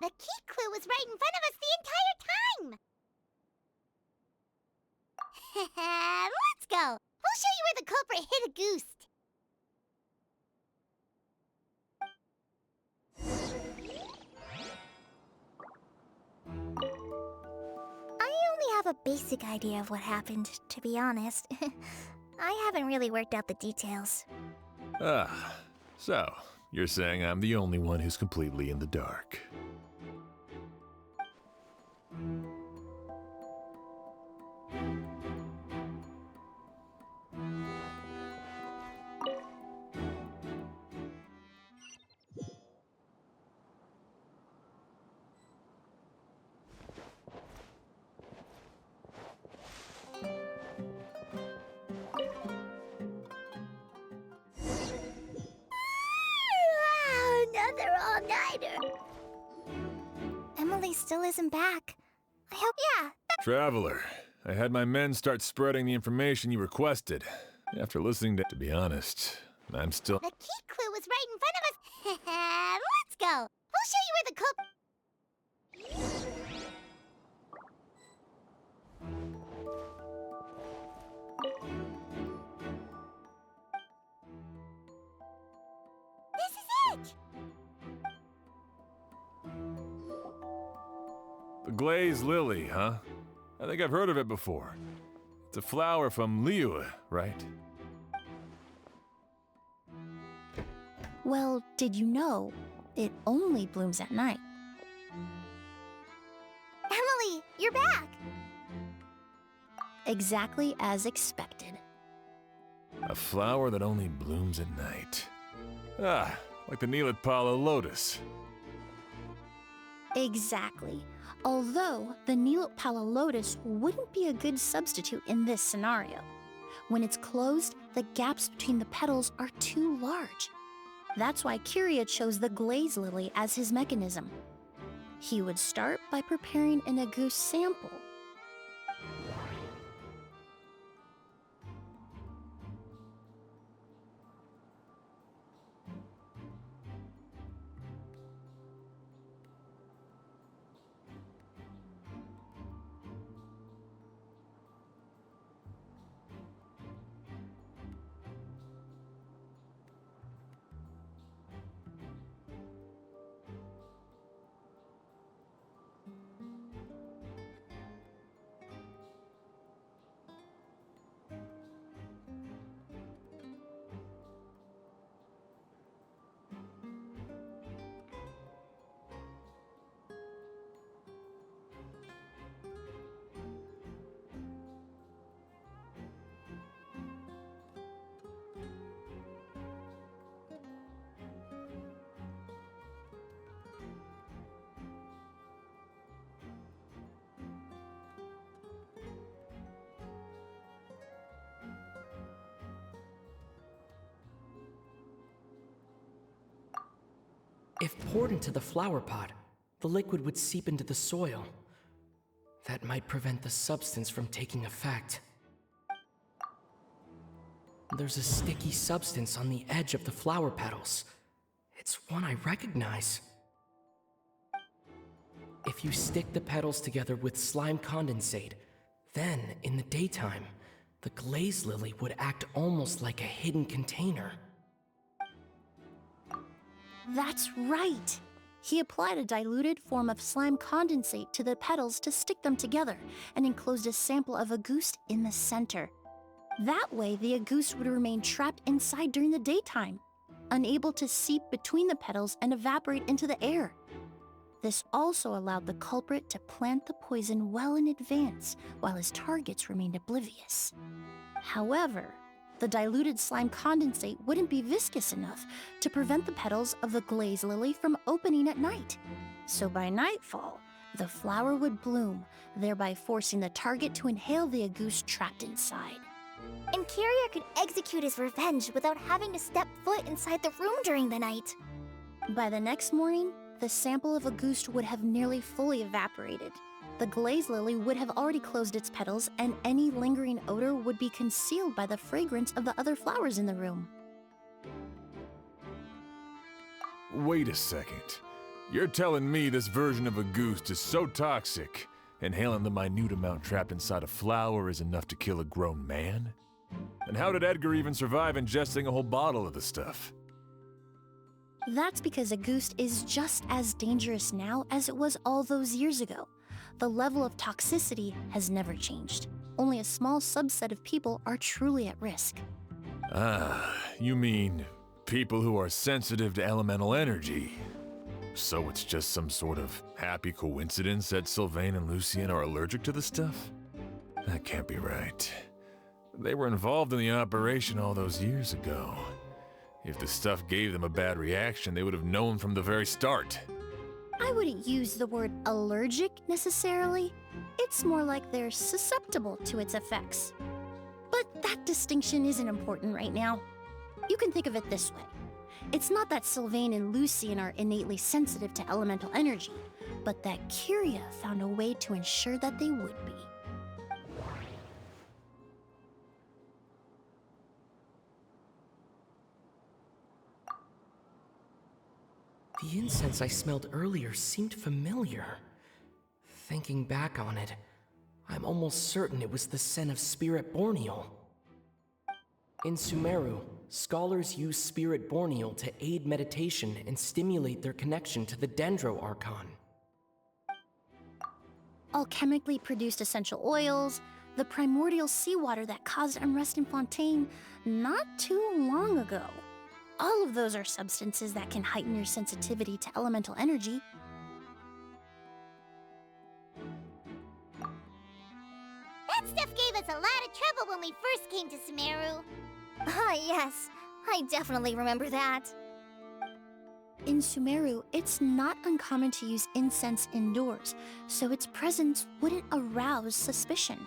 The key clue was right in front of us the entire time! Let's go! We'll show you where the culprit hid a goose. I only have a basic idea of what happened, to be honest. I haven't really worked out the details. Ah, so you're saying I'm the only one who's completely in the dark. Another all-nighter. Emily still isn't back. I hope, yeah. Traveler, I had my men start spreading the information you requested. After listening to be honest, I'm still... The key clue was right in front of us. Let's go. We'll show you where the culprit... This is it! The glazed lily, huh? I think I've heard of it before. It's a flower from Liyue, right? Well, did you know it only blooms at night? Emily, you're back! Exactly as expected. A flower that only blooms at night. Ah, like the Neelatpala lotus. Exactly. Although the Neelatpala lotus wouldn't be a good substitute in this scenario. When it's closed, the gaps between the petals are too large. That's why Kiria chose the glaze lily as his mechanism. He would start by preparing an Agus sample. If poured into the flower pot, the liquid would seep into the soil. That might prevent the substance from taking effect. There's a sticky substance on the edge of the flower petals. It's one I recognize. If you stick the petals together with slime condensate, then, in the daytime, the glaze lily would act almost like a hidden container. That's right! He applied a diluted form of slime condensate to the petals to stick them together and enclosed a sample of agouste in the center. That way, the agouste would remain trapped inside during the daytime, unable to seep between the petals and evaporate into the air. This also allowed the culprit to plant the poison well in advance while his targets remained oblivious. However, the diluted slime condensate wouldn't be viscous enough to prevent the petals of the glaze lily from opening at night. So by nightfall, the flower would bloom, thereby forcing the target to inhale the agouste trapped inside. And Kyria could execute his revenge without having to step foot inside the room during the night. By the next morning, the sample of agouste would have nearly fully evaporated. The glaze lily would have already closed its petals, and any lingering odor would be concealed by the fragrance of the other flowers in the room. Wait a second. You're telling me this version of agouste is so toxic, inhaling the minute amount trapped inside a flower is enough to kill a grown man? And how did Edgar even survive ingesting a whole bottle of the stuff? That's because agouste is just as dangerous now as it was all those years ago. The level of toxicity has never changed. Only a small subset of people are truly at risk. Ah, you mean people who are sensitive to elemental energy. So it's just some sort of happy coincidence that Sylvain and Lucien are allergic to the stuff? That can't be right. They were involved in the operation all those years ago. If the stuff gave them a bad reaction, they would have known from the very start. I wouldn't use the word allergic necessarily. It's more like they're susceptible to its effects. But that distinction isn't important right now. You can think of it this way. It's not that Sylvain and Lucien are innately sensitive to elemental energy, but that Kyria found a way to ensure that they would be. The incense I smelled earlier seemed familiar. Thinking back on it, I'm almost certain it was the scent of Spirit Borneal. In Sumeru, scholars use Spirit Borneal to aid meditation and stimulate their connection to the Dendro Archon. Alchemically produced essential oils, the primordial seawater that caused unrest in Fontaine not too long ago. All of those are substances that can heighten your sensitivity to elemental energy. That stuff gave us a lot of trouble when we first came to Sumeru. Ah, yes. I definitely remember that. In Sumeru, it's not uncommon to use incense indoors, so its presence wouldn't arouse suspicion.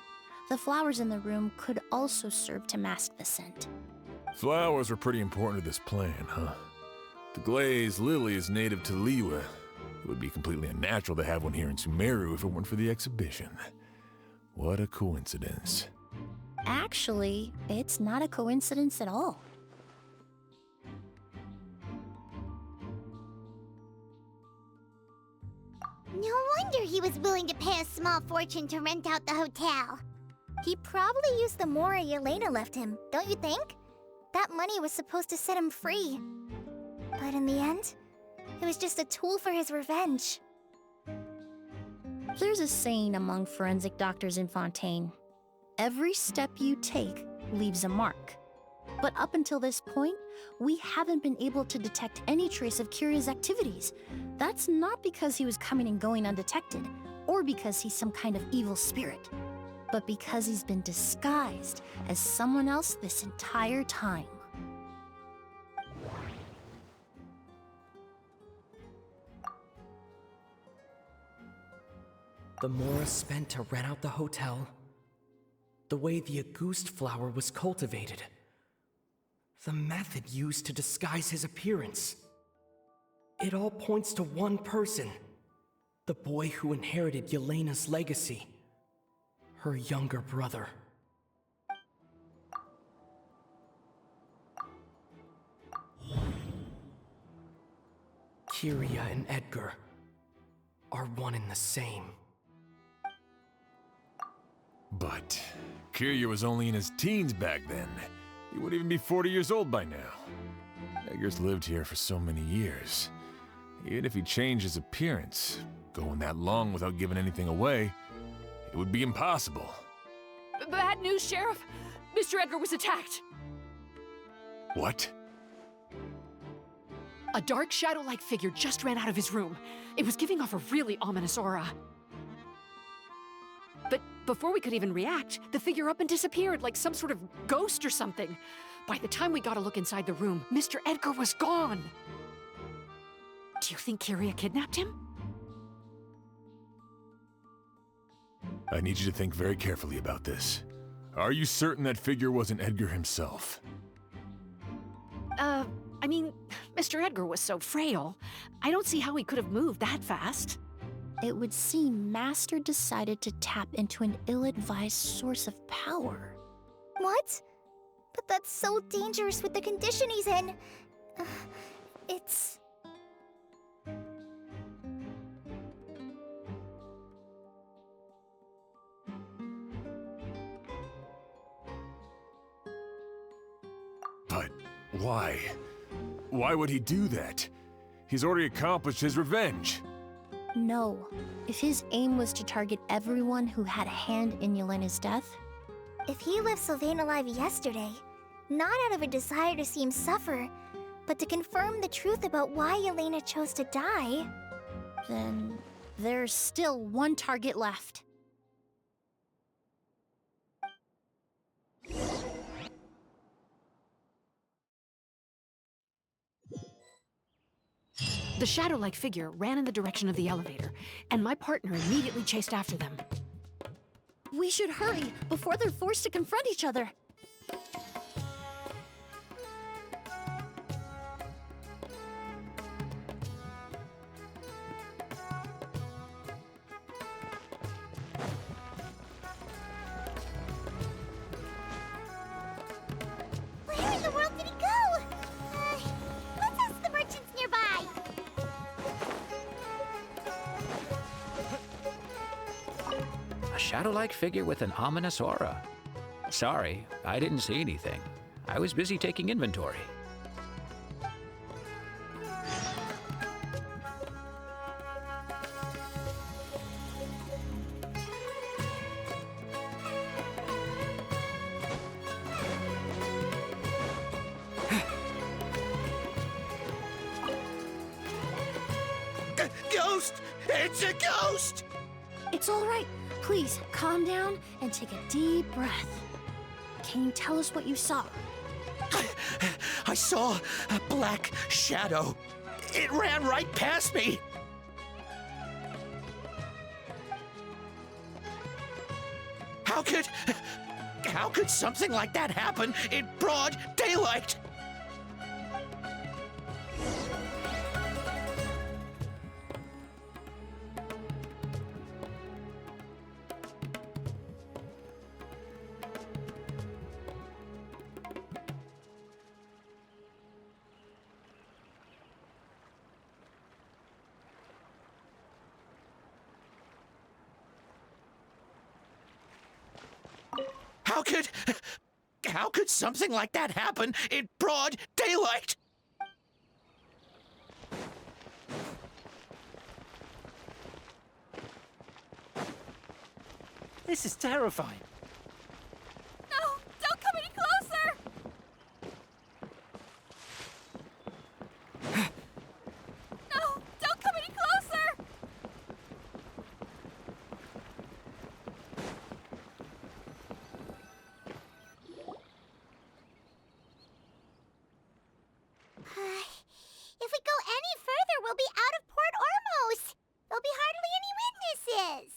The flowers in the room could also serve to mask the scent. Flowers were pretty important to this plan, huh? The glaze lily is native to Liyue. It would be completely unnatural to have one here in Sumeru if it weren't for the exhibition. What a coincidence. Actually, it's not a coincidence at all. No wonder he was willing to pay a small fortune to rent out the hotel. He probably used the mora Yelena left him, don't you think? That money was supposed to set him free. But in the end, it was just a tool for his revenge. There's a saying among forensic doctors in Fontaine. Every step you take leaves a mark. But up until this point, we haven't been able to detect any trace of Kyria's activities. That's not because he was coming and going undetected, or because he's some kind of evil spirit, but because he's been disguised as someone else this entire time. The mora spent to rent out the hotel, the way the agouste flower was cultivated, the method used to disguise his appearance. It all points to one person. The boy who inherited Yelena's legacy. Her younger brother. Kyria and Edgar are one and the same. But Kirya was only in his teens back then. He would even be 40 years old by now. Edgar's lived here for so many years. Even if he changed his appearance, going that long without giving anything away, it would be impossible. Bad news, Sheriff! Mr. Edgar was attacked! What? A dark shadow-like figure just ran out of his room. It was giving off a really ominous aura. But before we could even react, the figure up and disappeared like some sort of ghost or something. By the time we got a look inside the room, Mr. Edgar was gone. Do you think Kyria kidnapped him? I need you to think very carefully about this. Are you certain that figure wasn't Edgar himself? I mean, Mr. Edgar was so frail. I don't see how he could have moved that fast. It would seem Master decided to tap into an ill-advised source of power. What? But that's so dangerous with the condition he's in. It's... But why? Why would he do that? He's already accomplished his revenge. No. If his aim was to target everyone who had a hand in Yelena's death... If he left Sylvain alive yesterday, not out of a desire to see him suffer, but to confirm the truth about why Yelena chose to die... Then there's still one target left. The shadow-like figure ran in the direction of the elevator, and my partner immediately chased after them. We should hurry before they're forced to confront each other. Where in the world did he go? Let's ask the merchants nearby. A shadow-like figure with an ominous aura. Sorry, I didn't see anything. I was busy taking inventory. Ghost! It's a ghost! It's all right. Please, calm down and take a deep breath. Can you tell us what you saw? I saw a black shadow. It ran right past me. How could something like that happen in broad daylight? How could something like that happen in broad daylight? This is terrifying. No! Don't come any closer! No! Don't come any closer! If we go any further, we'll be out of Port Ormos. There'll be hardly any witnesses.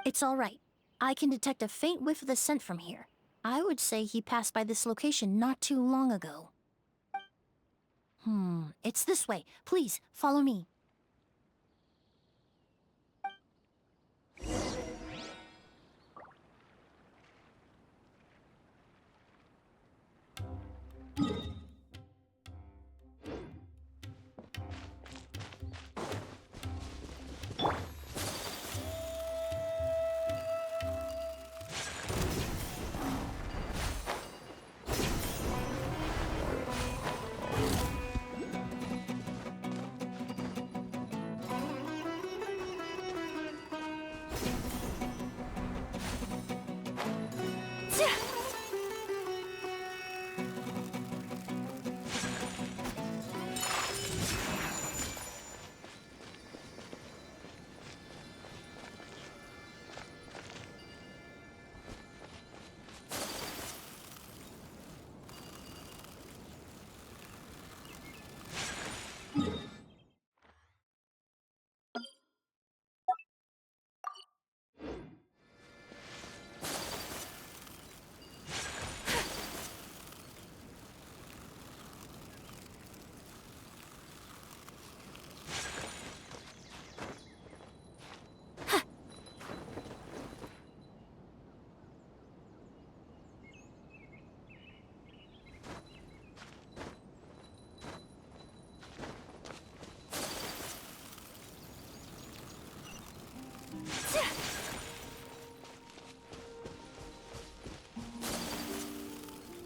It's all right. I can detect a faint whiff of the scent from here. I would say he passed by this location not too long ago. It's this way. Please, follow me.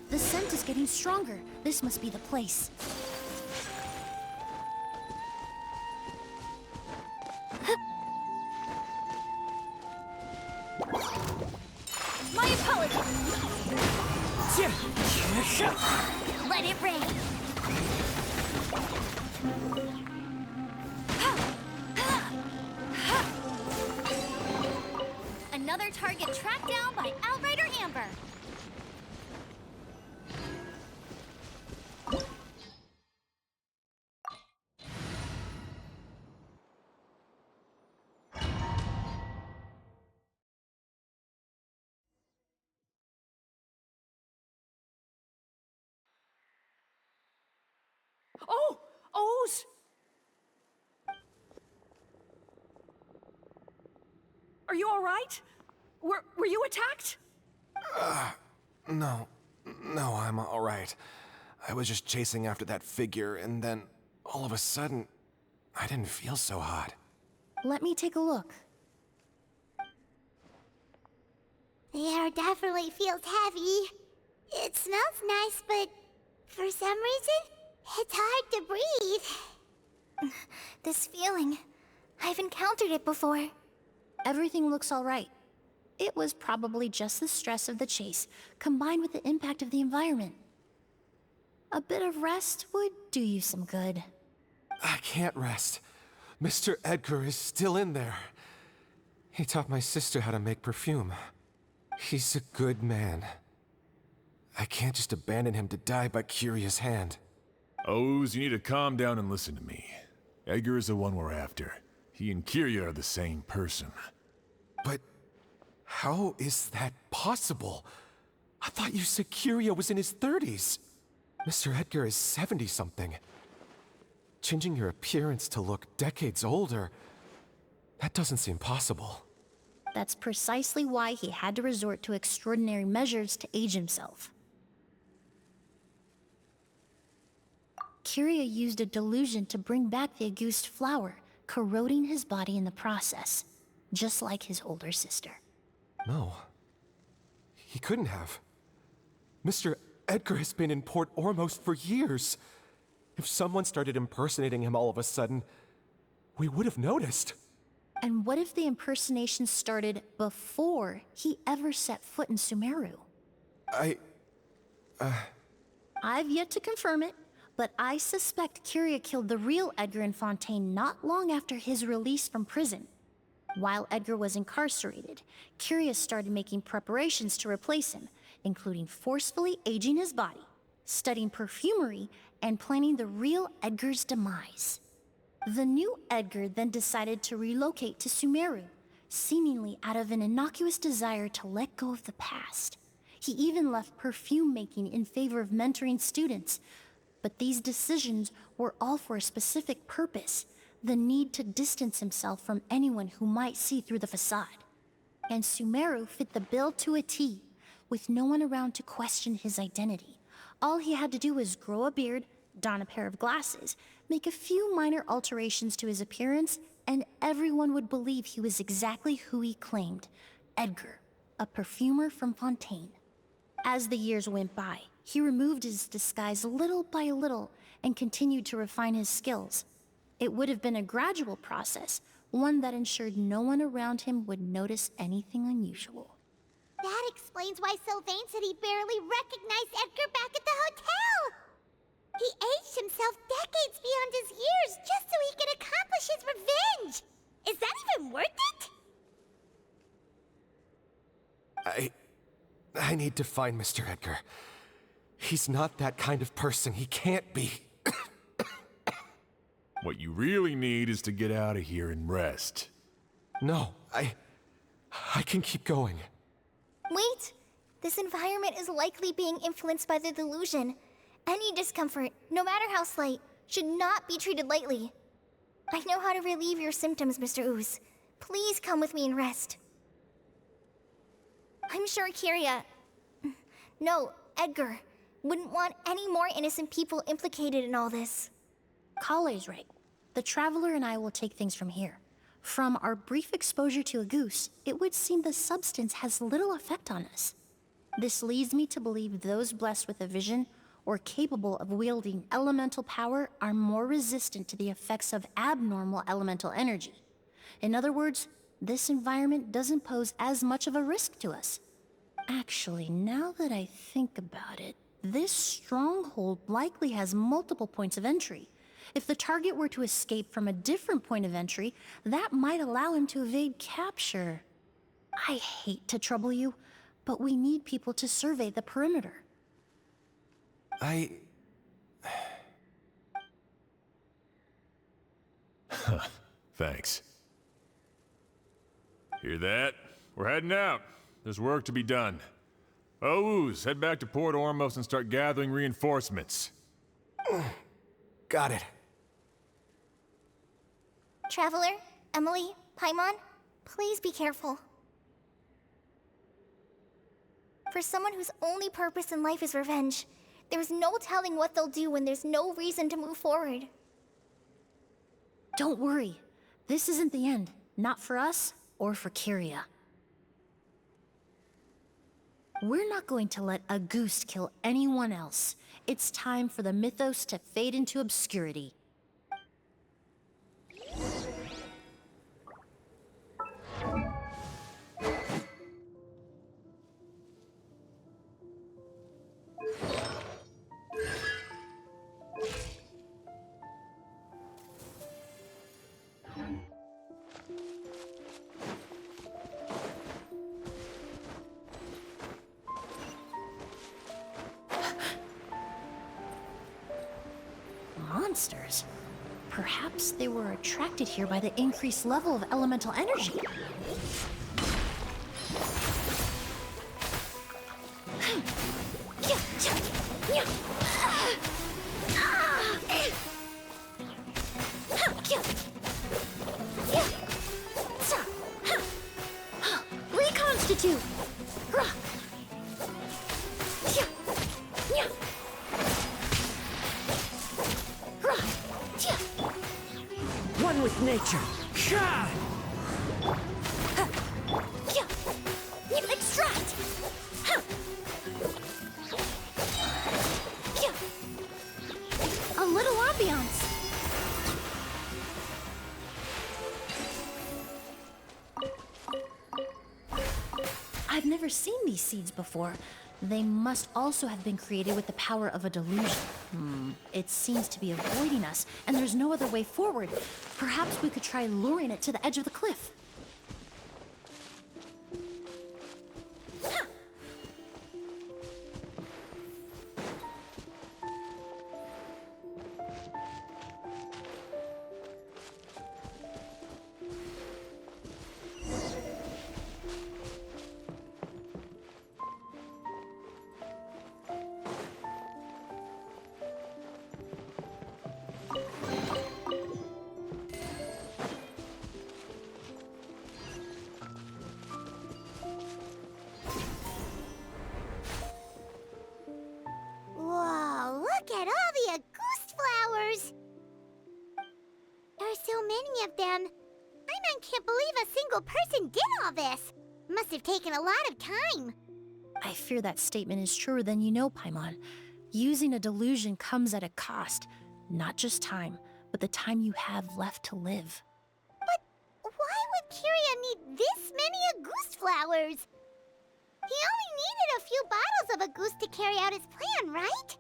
The scent is getting stronger. This must be the place. My apologies. Let it rain. Another target tracked down by Outrider Amber. Oh! O's! Are you all right? Were you attacked? No, I'm all right. I was just chasing after that figure, and then all of a sudden, I didn't feel so hot. Let me take a look. The air definitely feels heavy. It smells nice, but for some reason, it's hard to breathe. This feeling, I've encountered it before. Everything looks all right. It was probably just the stress of the chase, combined with the impact of the environment. A bit of rest would do you some good. I can't rest. Mr. Edgar is still in there. He taught my sister how to make perfume. He's a good man. I can't just abandon him to die by Curia's hand. Oz, you need to calm down and listen to me. Edgar is the one we're after. He and Kiria are the same person. But how is that possible? I thought you said Kiria was in his 30s. Mr. Edgar is 70-something. Changing your appearance to look decades older, that doesn't seem possible. That's precisely why he had to resort to extraordinary measures to age himself. Kiria used a delusion to bring back the Auguste flower, corroding his body in the process, just like his older sister. No. He couldn't have. Mr. Edgar has been in Port Ormos for years. If someone started impersonating him all of a sudden, we would have noticed. And what if the impersonation started before he ever set foot in Sumeru? I've yet to confirm it, but I suspect Kiria killed the real Edgar in Fontaine not long after his release from prison. While Edgar was incarcerated, Kiria started making preparations to replace him, including forcefully aging his body, studying perfumery, and planning the real Edgar's demise. The new Edgar then decided to relocate to Sumeru, seemingly out of an innocuous desire to let go of the past. He even left perfume making in favor of mentoring students, But these decisions were all for a specific purpose, the need to distance himself from anyone who might see through the facade. And Sumeru fit the bill to a T, with no one around to question his identity. All he had to do was grow a beard, don a pair of glasses, make a few minor alterations to his appearance, and everyone would believe he was exactly who he claimed, Edgar, a perfumer from Fontaine. As the years went by, he removed his disguise little by little and continued to refine his skills. It would have been a gradual process, one that ensured no one around him would notice anything unusual. That explains why Sylvain said he barely recognized Edgar back at the hotel! He aged himself decades beyond his years just so he could accomplish his revenge! Is that even worth it? I need to find Mr. Edgar. He's not that kind of person. He can't be. What you really need is to get out of here and rest. No, I can keep going. Wait! This environment is likely being influenced by the delusion. Any discomfort, no matter how slight, should not be treated lightly. I know how to relieve your symptoms, Mr. Ooze. Please come with me and rest. I'm sure Kiria... No, Edgar wouldn't want any more innocent people implicated in all this. Kale's right. The Traveler and I will take things from here. From our brief exposure to a goose, it would seem the substance has little effect on us. This leads me to believe those blessed with a vision or capable of wielding elemental power are more resistant to the effects of abnormal elemental energy. In other words, this environment doesn't pose as much of a risk to us. Actually, now that I think about it, this stronghold likely has multiple points of entry. If the target were to escape from a different point of entry, that might allow him to evade capture. I hate to trouble you, but we need people to survey the perimeter. Thanks. Hear that? We're heading out. There's work to be done. Ooze, head back to Port Ormos and start gathering reinforcements. Got it. Traveler, Emily, Paimon, please be careful. For someone whose only purpose in life is revenge, there's no telling what they'll do when there's no reason to move forward. Don't worry. This isn't the end. Not for us or for Kiria. We're not going to let a goose kill anyone else. It's time for the mythos to fade into obscurity. Monsters. Perhaps they were attracted here by the increased level of elemental energy. Reconstitute! One with nature. Extract! A little ambiance. I've never seen these seeds before. They must also have been created with the power of a delusion. It seems to be avoiding us, and there's no other way forward. Perhaps we could try luring it to the edge of the cliff. many of them. Paimon can't believe a single person did all this. Must have taken a lot of time. I fear that statement is truer than you know, Paimon. Using a delusion comes at a cost. Not just time, but the time you have left to live. But why would Kiria need this many Auguste flowers? He only needed a few bottles of Auguste to carry out his plan, right?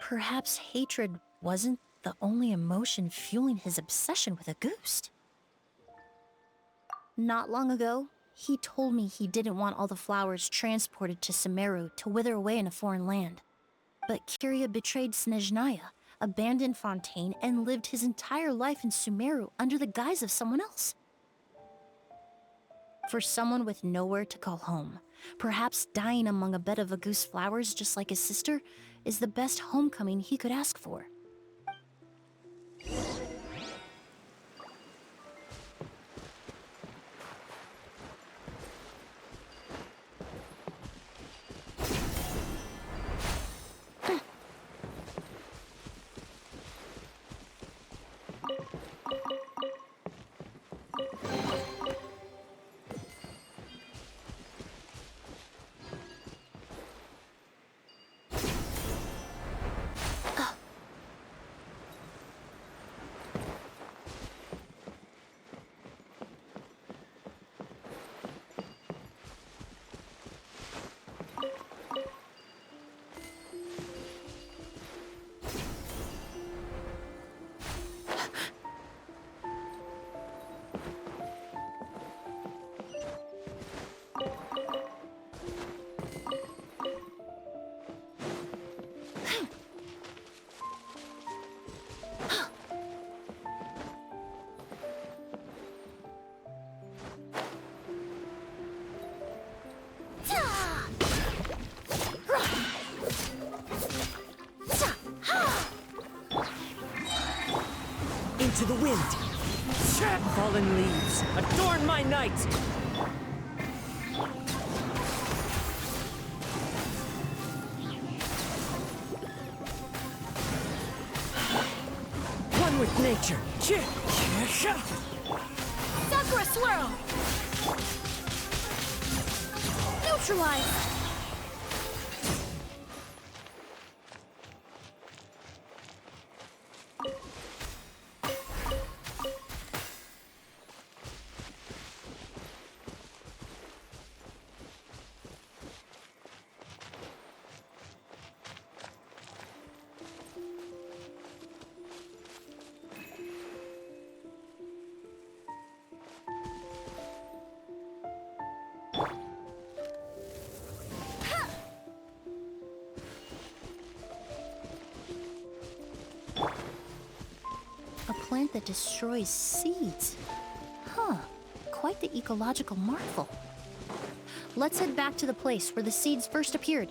Perhaps hatred wasn't the only emotion fueling his obsession with Auguste. Not long ago, he told me he didn't want all the flowers transported to Sumeru to wither away in a foreign land. But Kiria betrayed Snezhnaya, abandoned Fontaine, and lived his entire life in Sumeru under the guise of someone else. For someone with nowhere to call home, perhaps dying among a bed of Auguste flowers just like his sister is the best homecoming he could ask for. Into the wind! Fallen leaves, adorn my night! One with nature! Sakura Swirl! Neutralize! A plant that destroys seeds. Huh, quite the ecological marvel. Let's head back to the place where the seeds first appeared.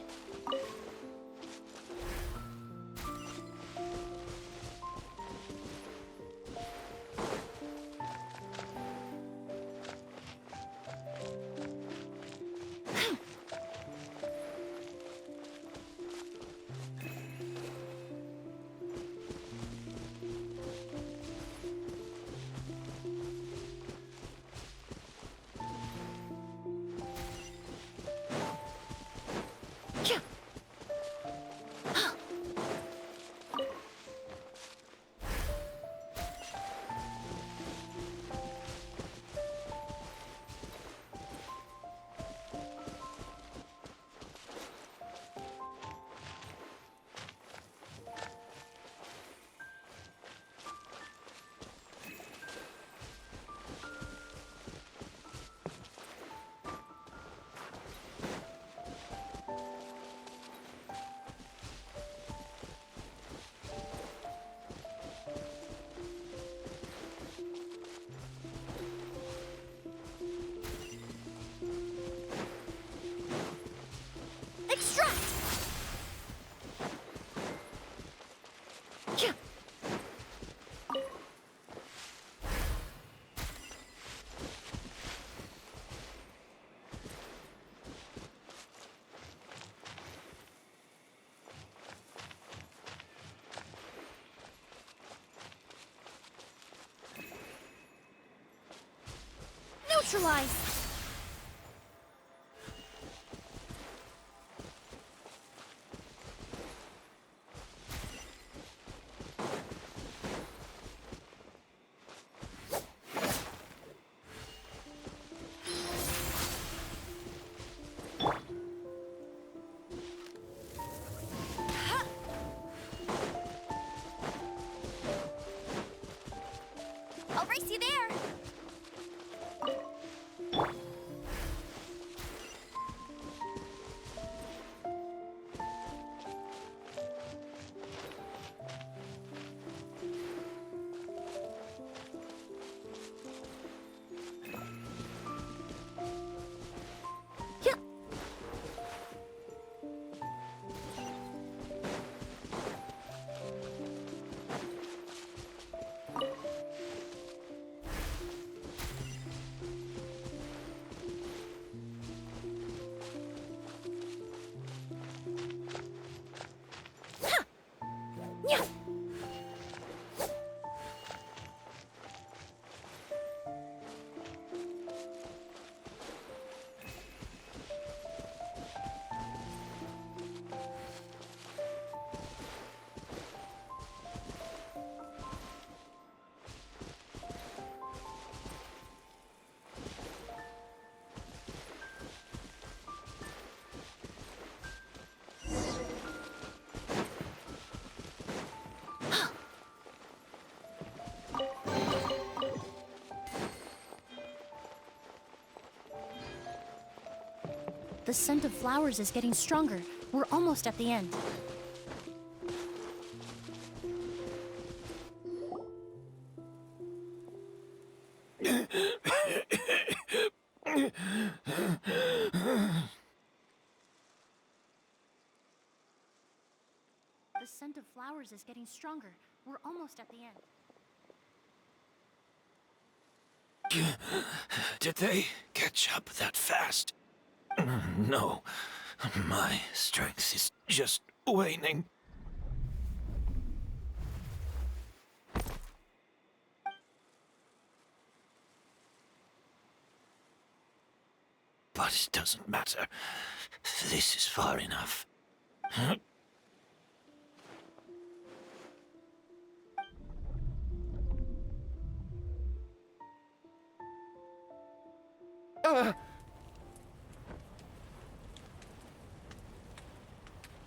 neutralized. I'll race you there. The scent of flowers is getting stronger. We're almost at the end. The scent of flowers is getting stronger. We're almost at the end. Did they catch up that fast? No. My strength is just waning. But it doesn't matter. This is far enough.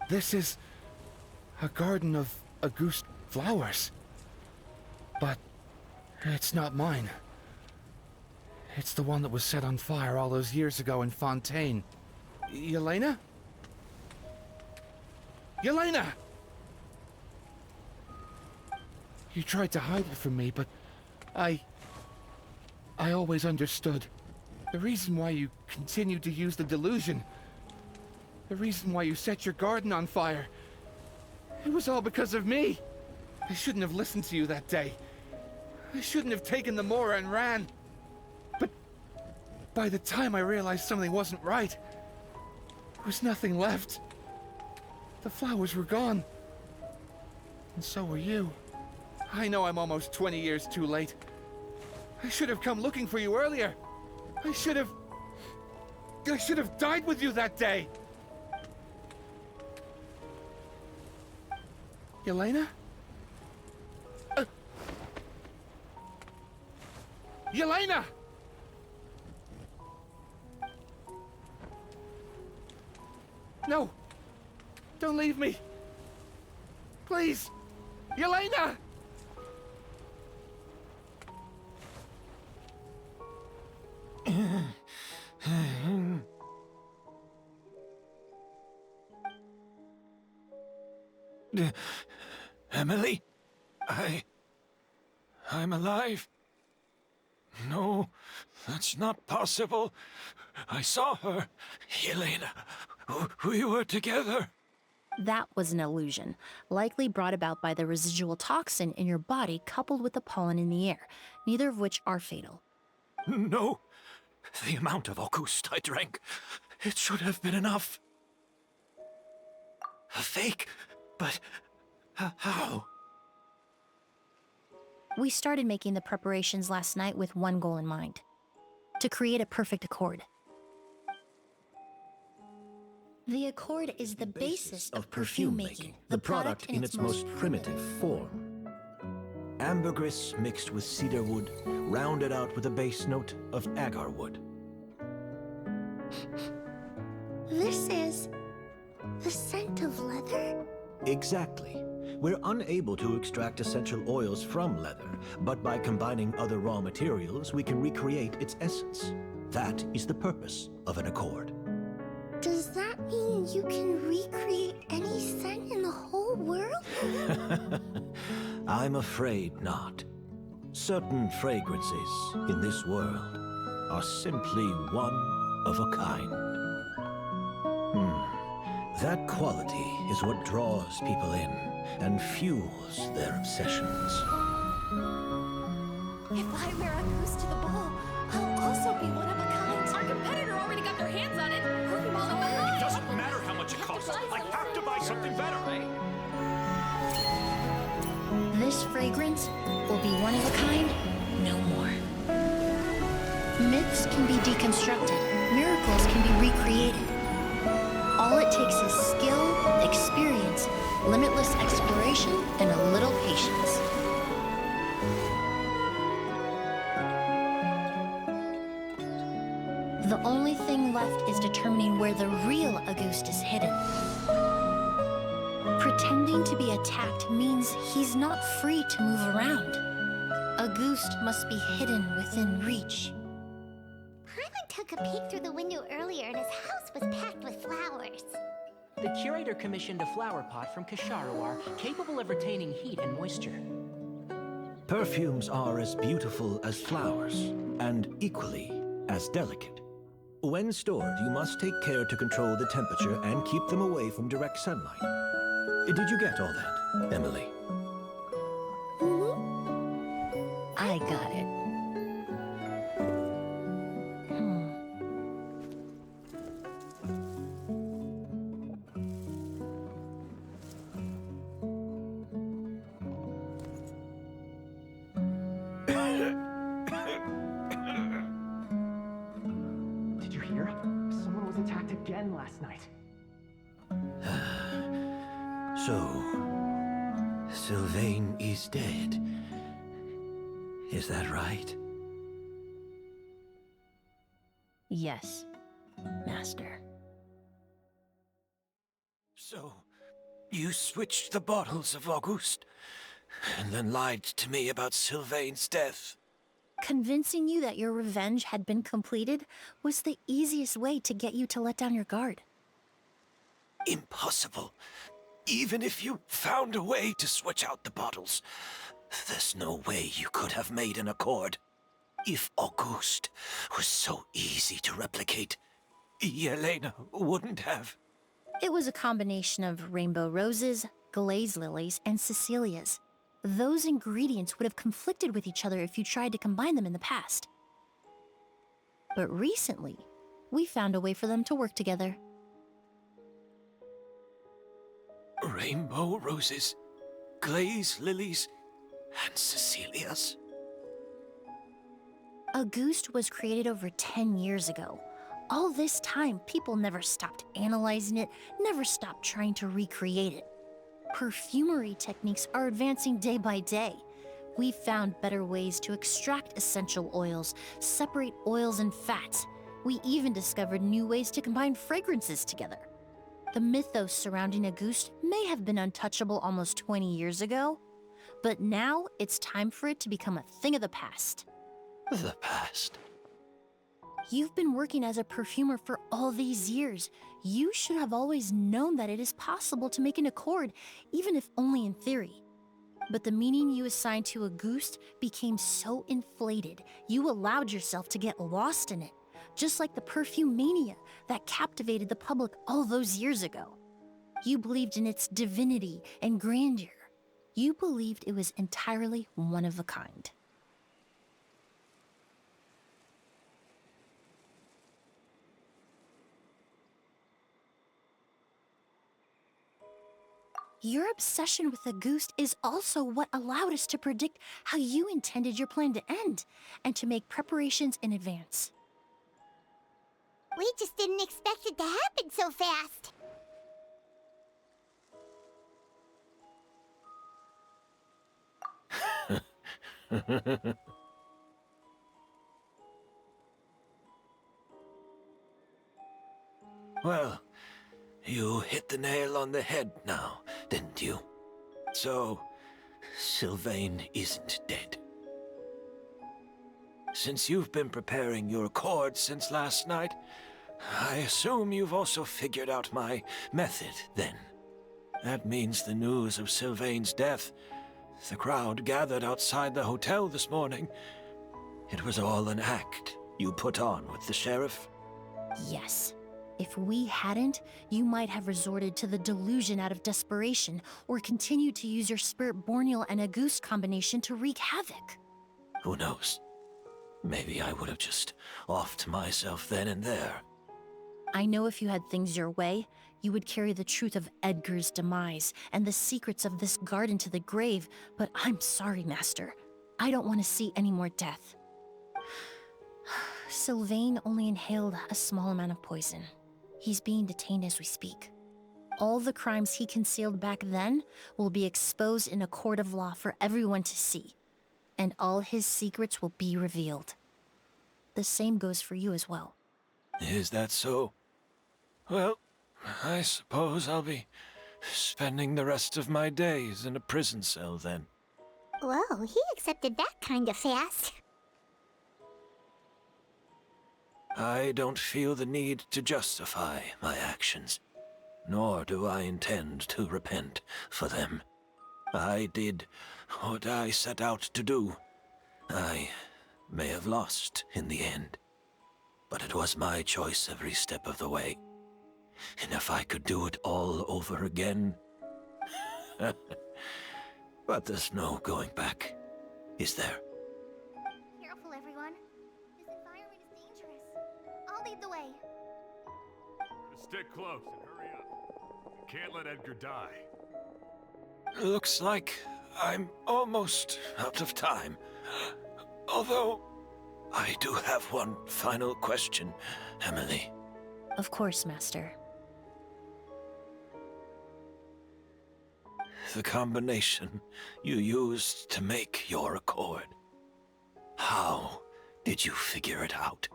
This is a garden of Auguste flowers. But it's not mine. It's the one that was set on fire all those years ago in Fontaine. Yelena? Yelena! You tried to hide it from me, but I always understood. The reason why you continued to use the delusion, the reason why you set your garden on fire, it was all because of me. I shouldn't have listened to you that day. I shouldn't have taken the Mora and ran. But by the time I realized something wasn't right, there was nothing left. The flowers were gone. And so were you. I know I'm almost 20 years too late. I should have come looking for you earlier. I should have died with you that day. Yelena? Yelena! No! Don't leave me! Please! Yelena! Emily? I'm alive. No, that's not possible. I saw her. Yelena, we were together. That was an illusion, likely brought about by the residual toxin in your body coupled with the pollen in the air, neither of which are fatal. No, the amount of Auguste I drank, it should have been enough. A fake, but how? We started making the preparations last night with one goal in mind. to create a perfect accord. The accord is the basis of perfume making, the product in its most primitive form. Ambergris mixed with cedarwood, rounded out with a base note of agarwood. This is the scent of leather? Exactly. We're unable to extract essential oils from leather, but by combining other raw materials, we can recreate its essence. That is the purpose of an accord. Does that mean you can recreate any scent in the whole world? I'm afraid not. Certain fragrances in this world are simply one of a kind. That quality is what draws people in and fuels their obsessions. If I wear a goose to the ball, I'll also be one of a kind. Our competitor already got their hands on it. It doesn't matter how much it costs. I have to buy something better. This fragrance will be one of a kind, no more. Myths can be deconstructed. Miracles can be recreated. All it takes is skill, experience, limitless exploration, and a little patience. The only thing left is determining where the real Auguste is hidden. Pretending to be attacked means he's not free to move around. Auguste must be hidden within reach. Paimon took a peek through the window earlier and his house was packed with flowers. The curator commissioned a flower pot from Kasharawar capable of retaining heat and moisture. Perfumes are as beautiful as flowers, and equally as delicate. When stored, you must take care to control the temperature and keep them away from direct sunlight. Did you get all that, Emily? I got it. Did you hear? Someone was attacked again last night. So, Sylvain is dead. Is that right? Yes, Master. So, you switched the bottles of Auguste, and then lied to me about Sylvain's death. Convincing you that your revenge had been completed was the easiest way to get you to let down your guard. Impossible. Even if you found a way to switch out the bottles, there's no way you could have made an accord. If Auguste was so easy to replicate, Yelena wouldn't have. It was a combination of rainbow roses, glaze lilies, and Cecilias. Those ingredients would have conflicted with each other if you tried to combine them in the past. But recently, we found a way for them to work together. Rainbow roses, glaze lilies, and Cecilias. Auguste was created over 10 years ago. All this time, people never stopped analyzing it, never stopped trying to recreate it. Perfumery techniques are advancing day by day. We've found better ways to extract essential oils, separate oils and fats. We even discovered new ways to combine fragrances together. The mythos surrounding Auguste may have been untouchable almost 20 years ago, but now it's time for it to become a thing of the past. The past? You've been working as a perfumer for all these years. You should have always known that it is possible to make an accord, even if only in theory. But the meaning you assigned to Auguste became so inflated, you allowed yourself to get lost in it, just like the perfume mania that captivated the public all those years ago. You believed in its divinity and grandeur. You believed it was entirely one of a kind. Your obsession with Auguste is also what allowed us to predict how you intended your plan to end, and to make preparations in advance. We just didn't expect it to happen so fast. Well, you hit the nail on the head now, didn't you? So, Sylvain isn't dead. Since you've been preparing your cord since last night, I assume you've also figured out my method, then. That means the news of Sylvain's death. The crowd gathered outside the hotel this morning. It was all an act you put on with the sheriff? Yes. If we hadn't, you might have resorted to the delusion out of desperation, or continued to use your Spirit Borneal and Auguste combination to wreak havoc. Who knows? Maybe I would have just offed myself then and there. I know if you had things your way, you would carry the truth of Edgar's demise and the secrets of this garden to the grave, but I'm sorry, Master. I don't want to see any more death. Sylvain only inhaled a small amount of poison. He's being detained as we speak. All the crimes he concealed back then will be exposed in a court of law for everyone to see, and all his secrets will be revealed. The same goes for you as well. Is that so? Well, I suppose I'll be spending the rest of my days in a prison cell then. Whoa, he accepted that kind of fast. I don't feel the need to justify my actions, nor do I intend to repent for them. I did what I set out to do. I may have lost in the end, but it was my choice every step of the way. And if I could do it all over again... But there's no going back, is there? Careful, everyone. This environment is dangerous. I'll lead the way. Stick close and hurry up. You can't let Edgar die. Looks like I'm almost out of time. Although, I do have one final question, Emily. Of course, Master. The combination you used to make your accord. How did you figure it out?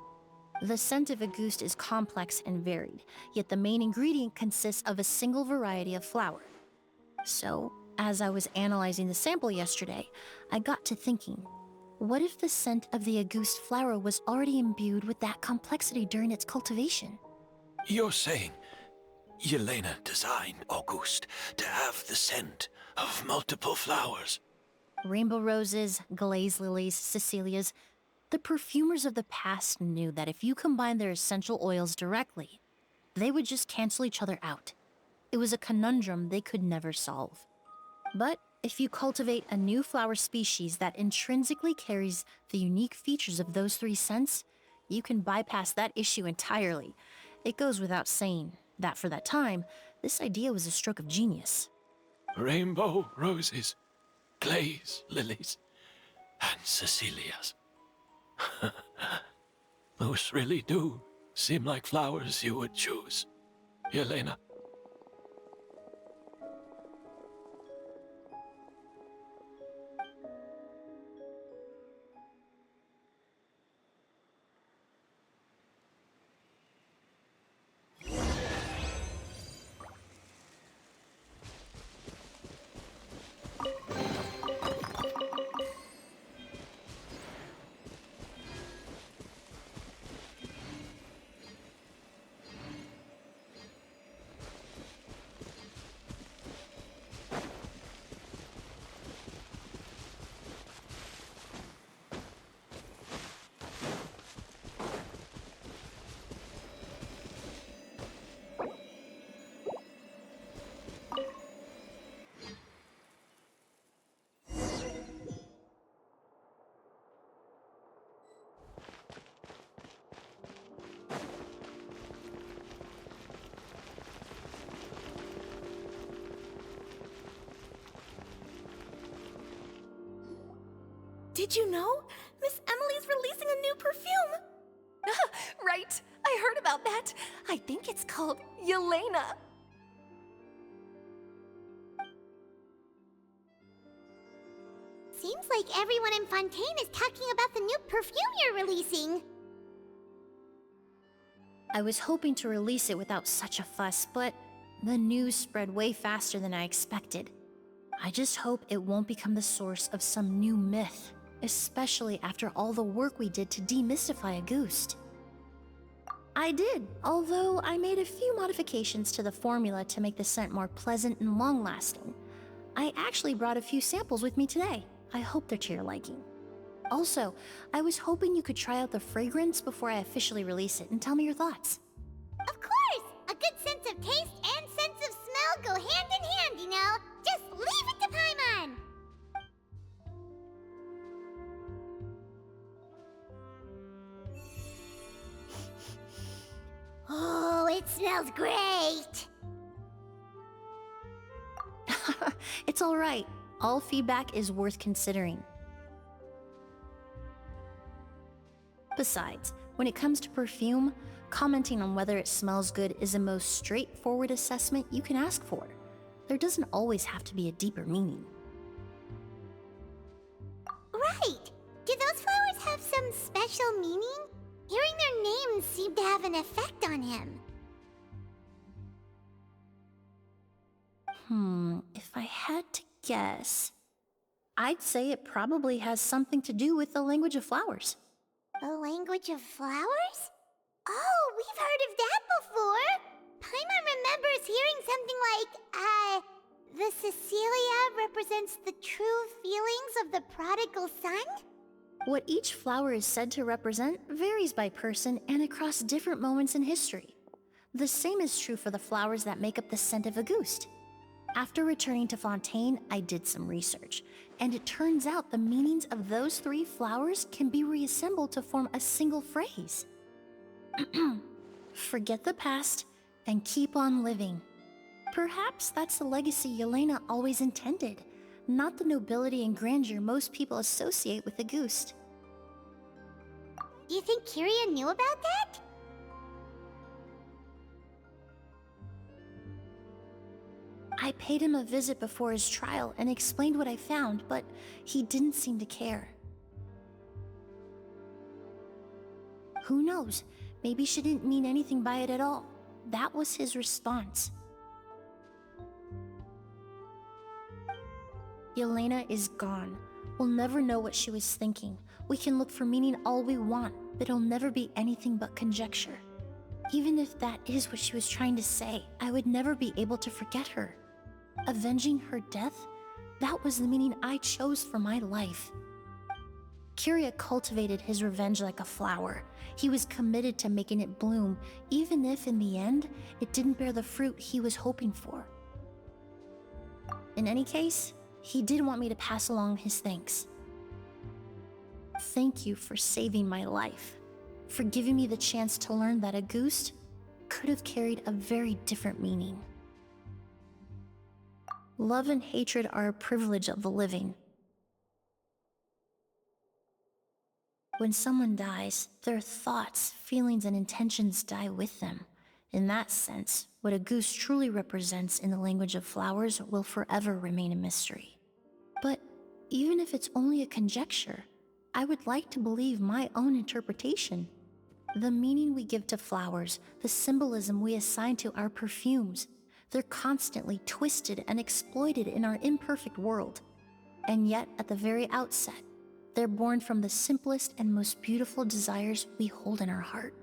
The scent of Auguste is complex and varied, yet the main ingredient consists of a single variety of flower. So, as I was analyzing the sample yesterday, I got to thinking, what if the scent of the Auguste flower was already imbued with that complexity during its cultivation? You're saying Yelena designed Auguste to have the scent of multiple flowers? Rainbow roses, glaze lilies, Cecilias. The perfumers of the past knew that if you combine their essential oils directly, they would just cancel each other out. It was a conundrum they could never solve. But if you cultivate a new flower species that intrinsically carries the unique features of those three scents, you can bypass that issue entirely. It goes without saying that for that time, this idea was a stroke of genius. Rainbow roses, glaze lilies, and Cecilias. Those really do seem like flowers you would choose, Yelena. Did you know? Miss Emily's releasing a new perfume! Right! I heard about that. I think it's called Yelena. Seems like everyone in Fontaine is talking about the new perfume you're releasing. I was hoping to release it without such a fuss, but the news spread way faster than I expected. I just hope it won't become the source of some new myth, especially after all the work we did to demystify Auguste. I did, although I made a few modifications to the formula to make the scent more pleasant and long-lasting. I actually brought a few samples with me today. I hope they're to your liking. Also, I was hoping you could try out the fragrance before I officially release it and tell me your thoughts. Of course! A good sense of taste and sense of smell go hand in hand, you know? Just leave it to Paimon! Oh, it smells great! It's alright. All feedback is worth considering. Besides, when it comes to perfume, commenting on whether it smells good is the most straightforward assessment you can ask for. There doesn't always have to be a deeper meaning. Right! Do those flowers have some special meaning? Hearing their names seemed to have an effect on him. If I had to guess, I'd say it probably has something to do with the language of flowers. The language of flowers? Oh, we've heard of that before! Paimon remembers hearing something like, the Cecilia represents the true feelings of the prodigal son? What each flower is said to represent varies by person and across different moments in history. The same is true for the flowers that make up the scent of Auguste. After returning to Fontaine, I did some research, and it turns out the meanings of those 3 flowers can be reassembled to form a single phrase. Forget the past and keep on living. Perhaps that's the legacy Yelena always intended, not the nobility and grandeur most people associate with Auguste. Do you think Kyria knew about that? I paid him a visit before his trial and explained what I found, but he didn't seem to care. Who knows? Maybe she didn't mean anything by it at all. That was his response. Yelena is gone. We'll never know what she was thinking. We can look for meaning all we want, but it'll never be anything but conjecture. Even if that is what she was trying to say, I would never be able to forget her. Avenging her death? That was the meaning I chose for my life. Kyria cultivated his revenge like a flower. He was committed to making it bloom, even if in the end, it didn't bear the fruit he was hoping for. In any case, he did want me to pass along his thanks. Thank you for saving my life, for giving me the chance to learn that Auguste could have carried a very different meaning. Love and hatred are a privilege of the living. When someone dies, their thoughts, feelings, and intentions die with them. In that sense, what Auguste truly represents in the language of flowers will forever remain a mystery. But even if it's only a conjecture, I would like to believe my own interpretation. The meaning we give to flowers, the symbolism we assign to our perfumes, they're constantly twisted and exploited in our imperfect world. And yet, at the very outset, they're born from the simplest and most beautiful desires we hold in our heart.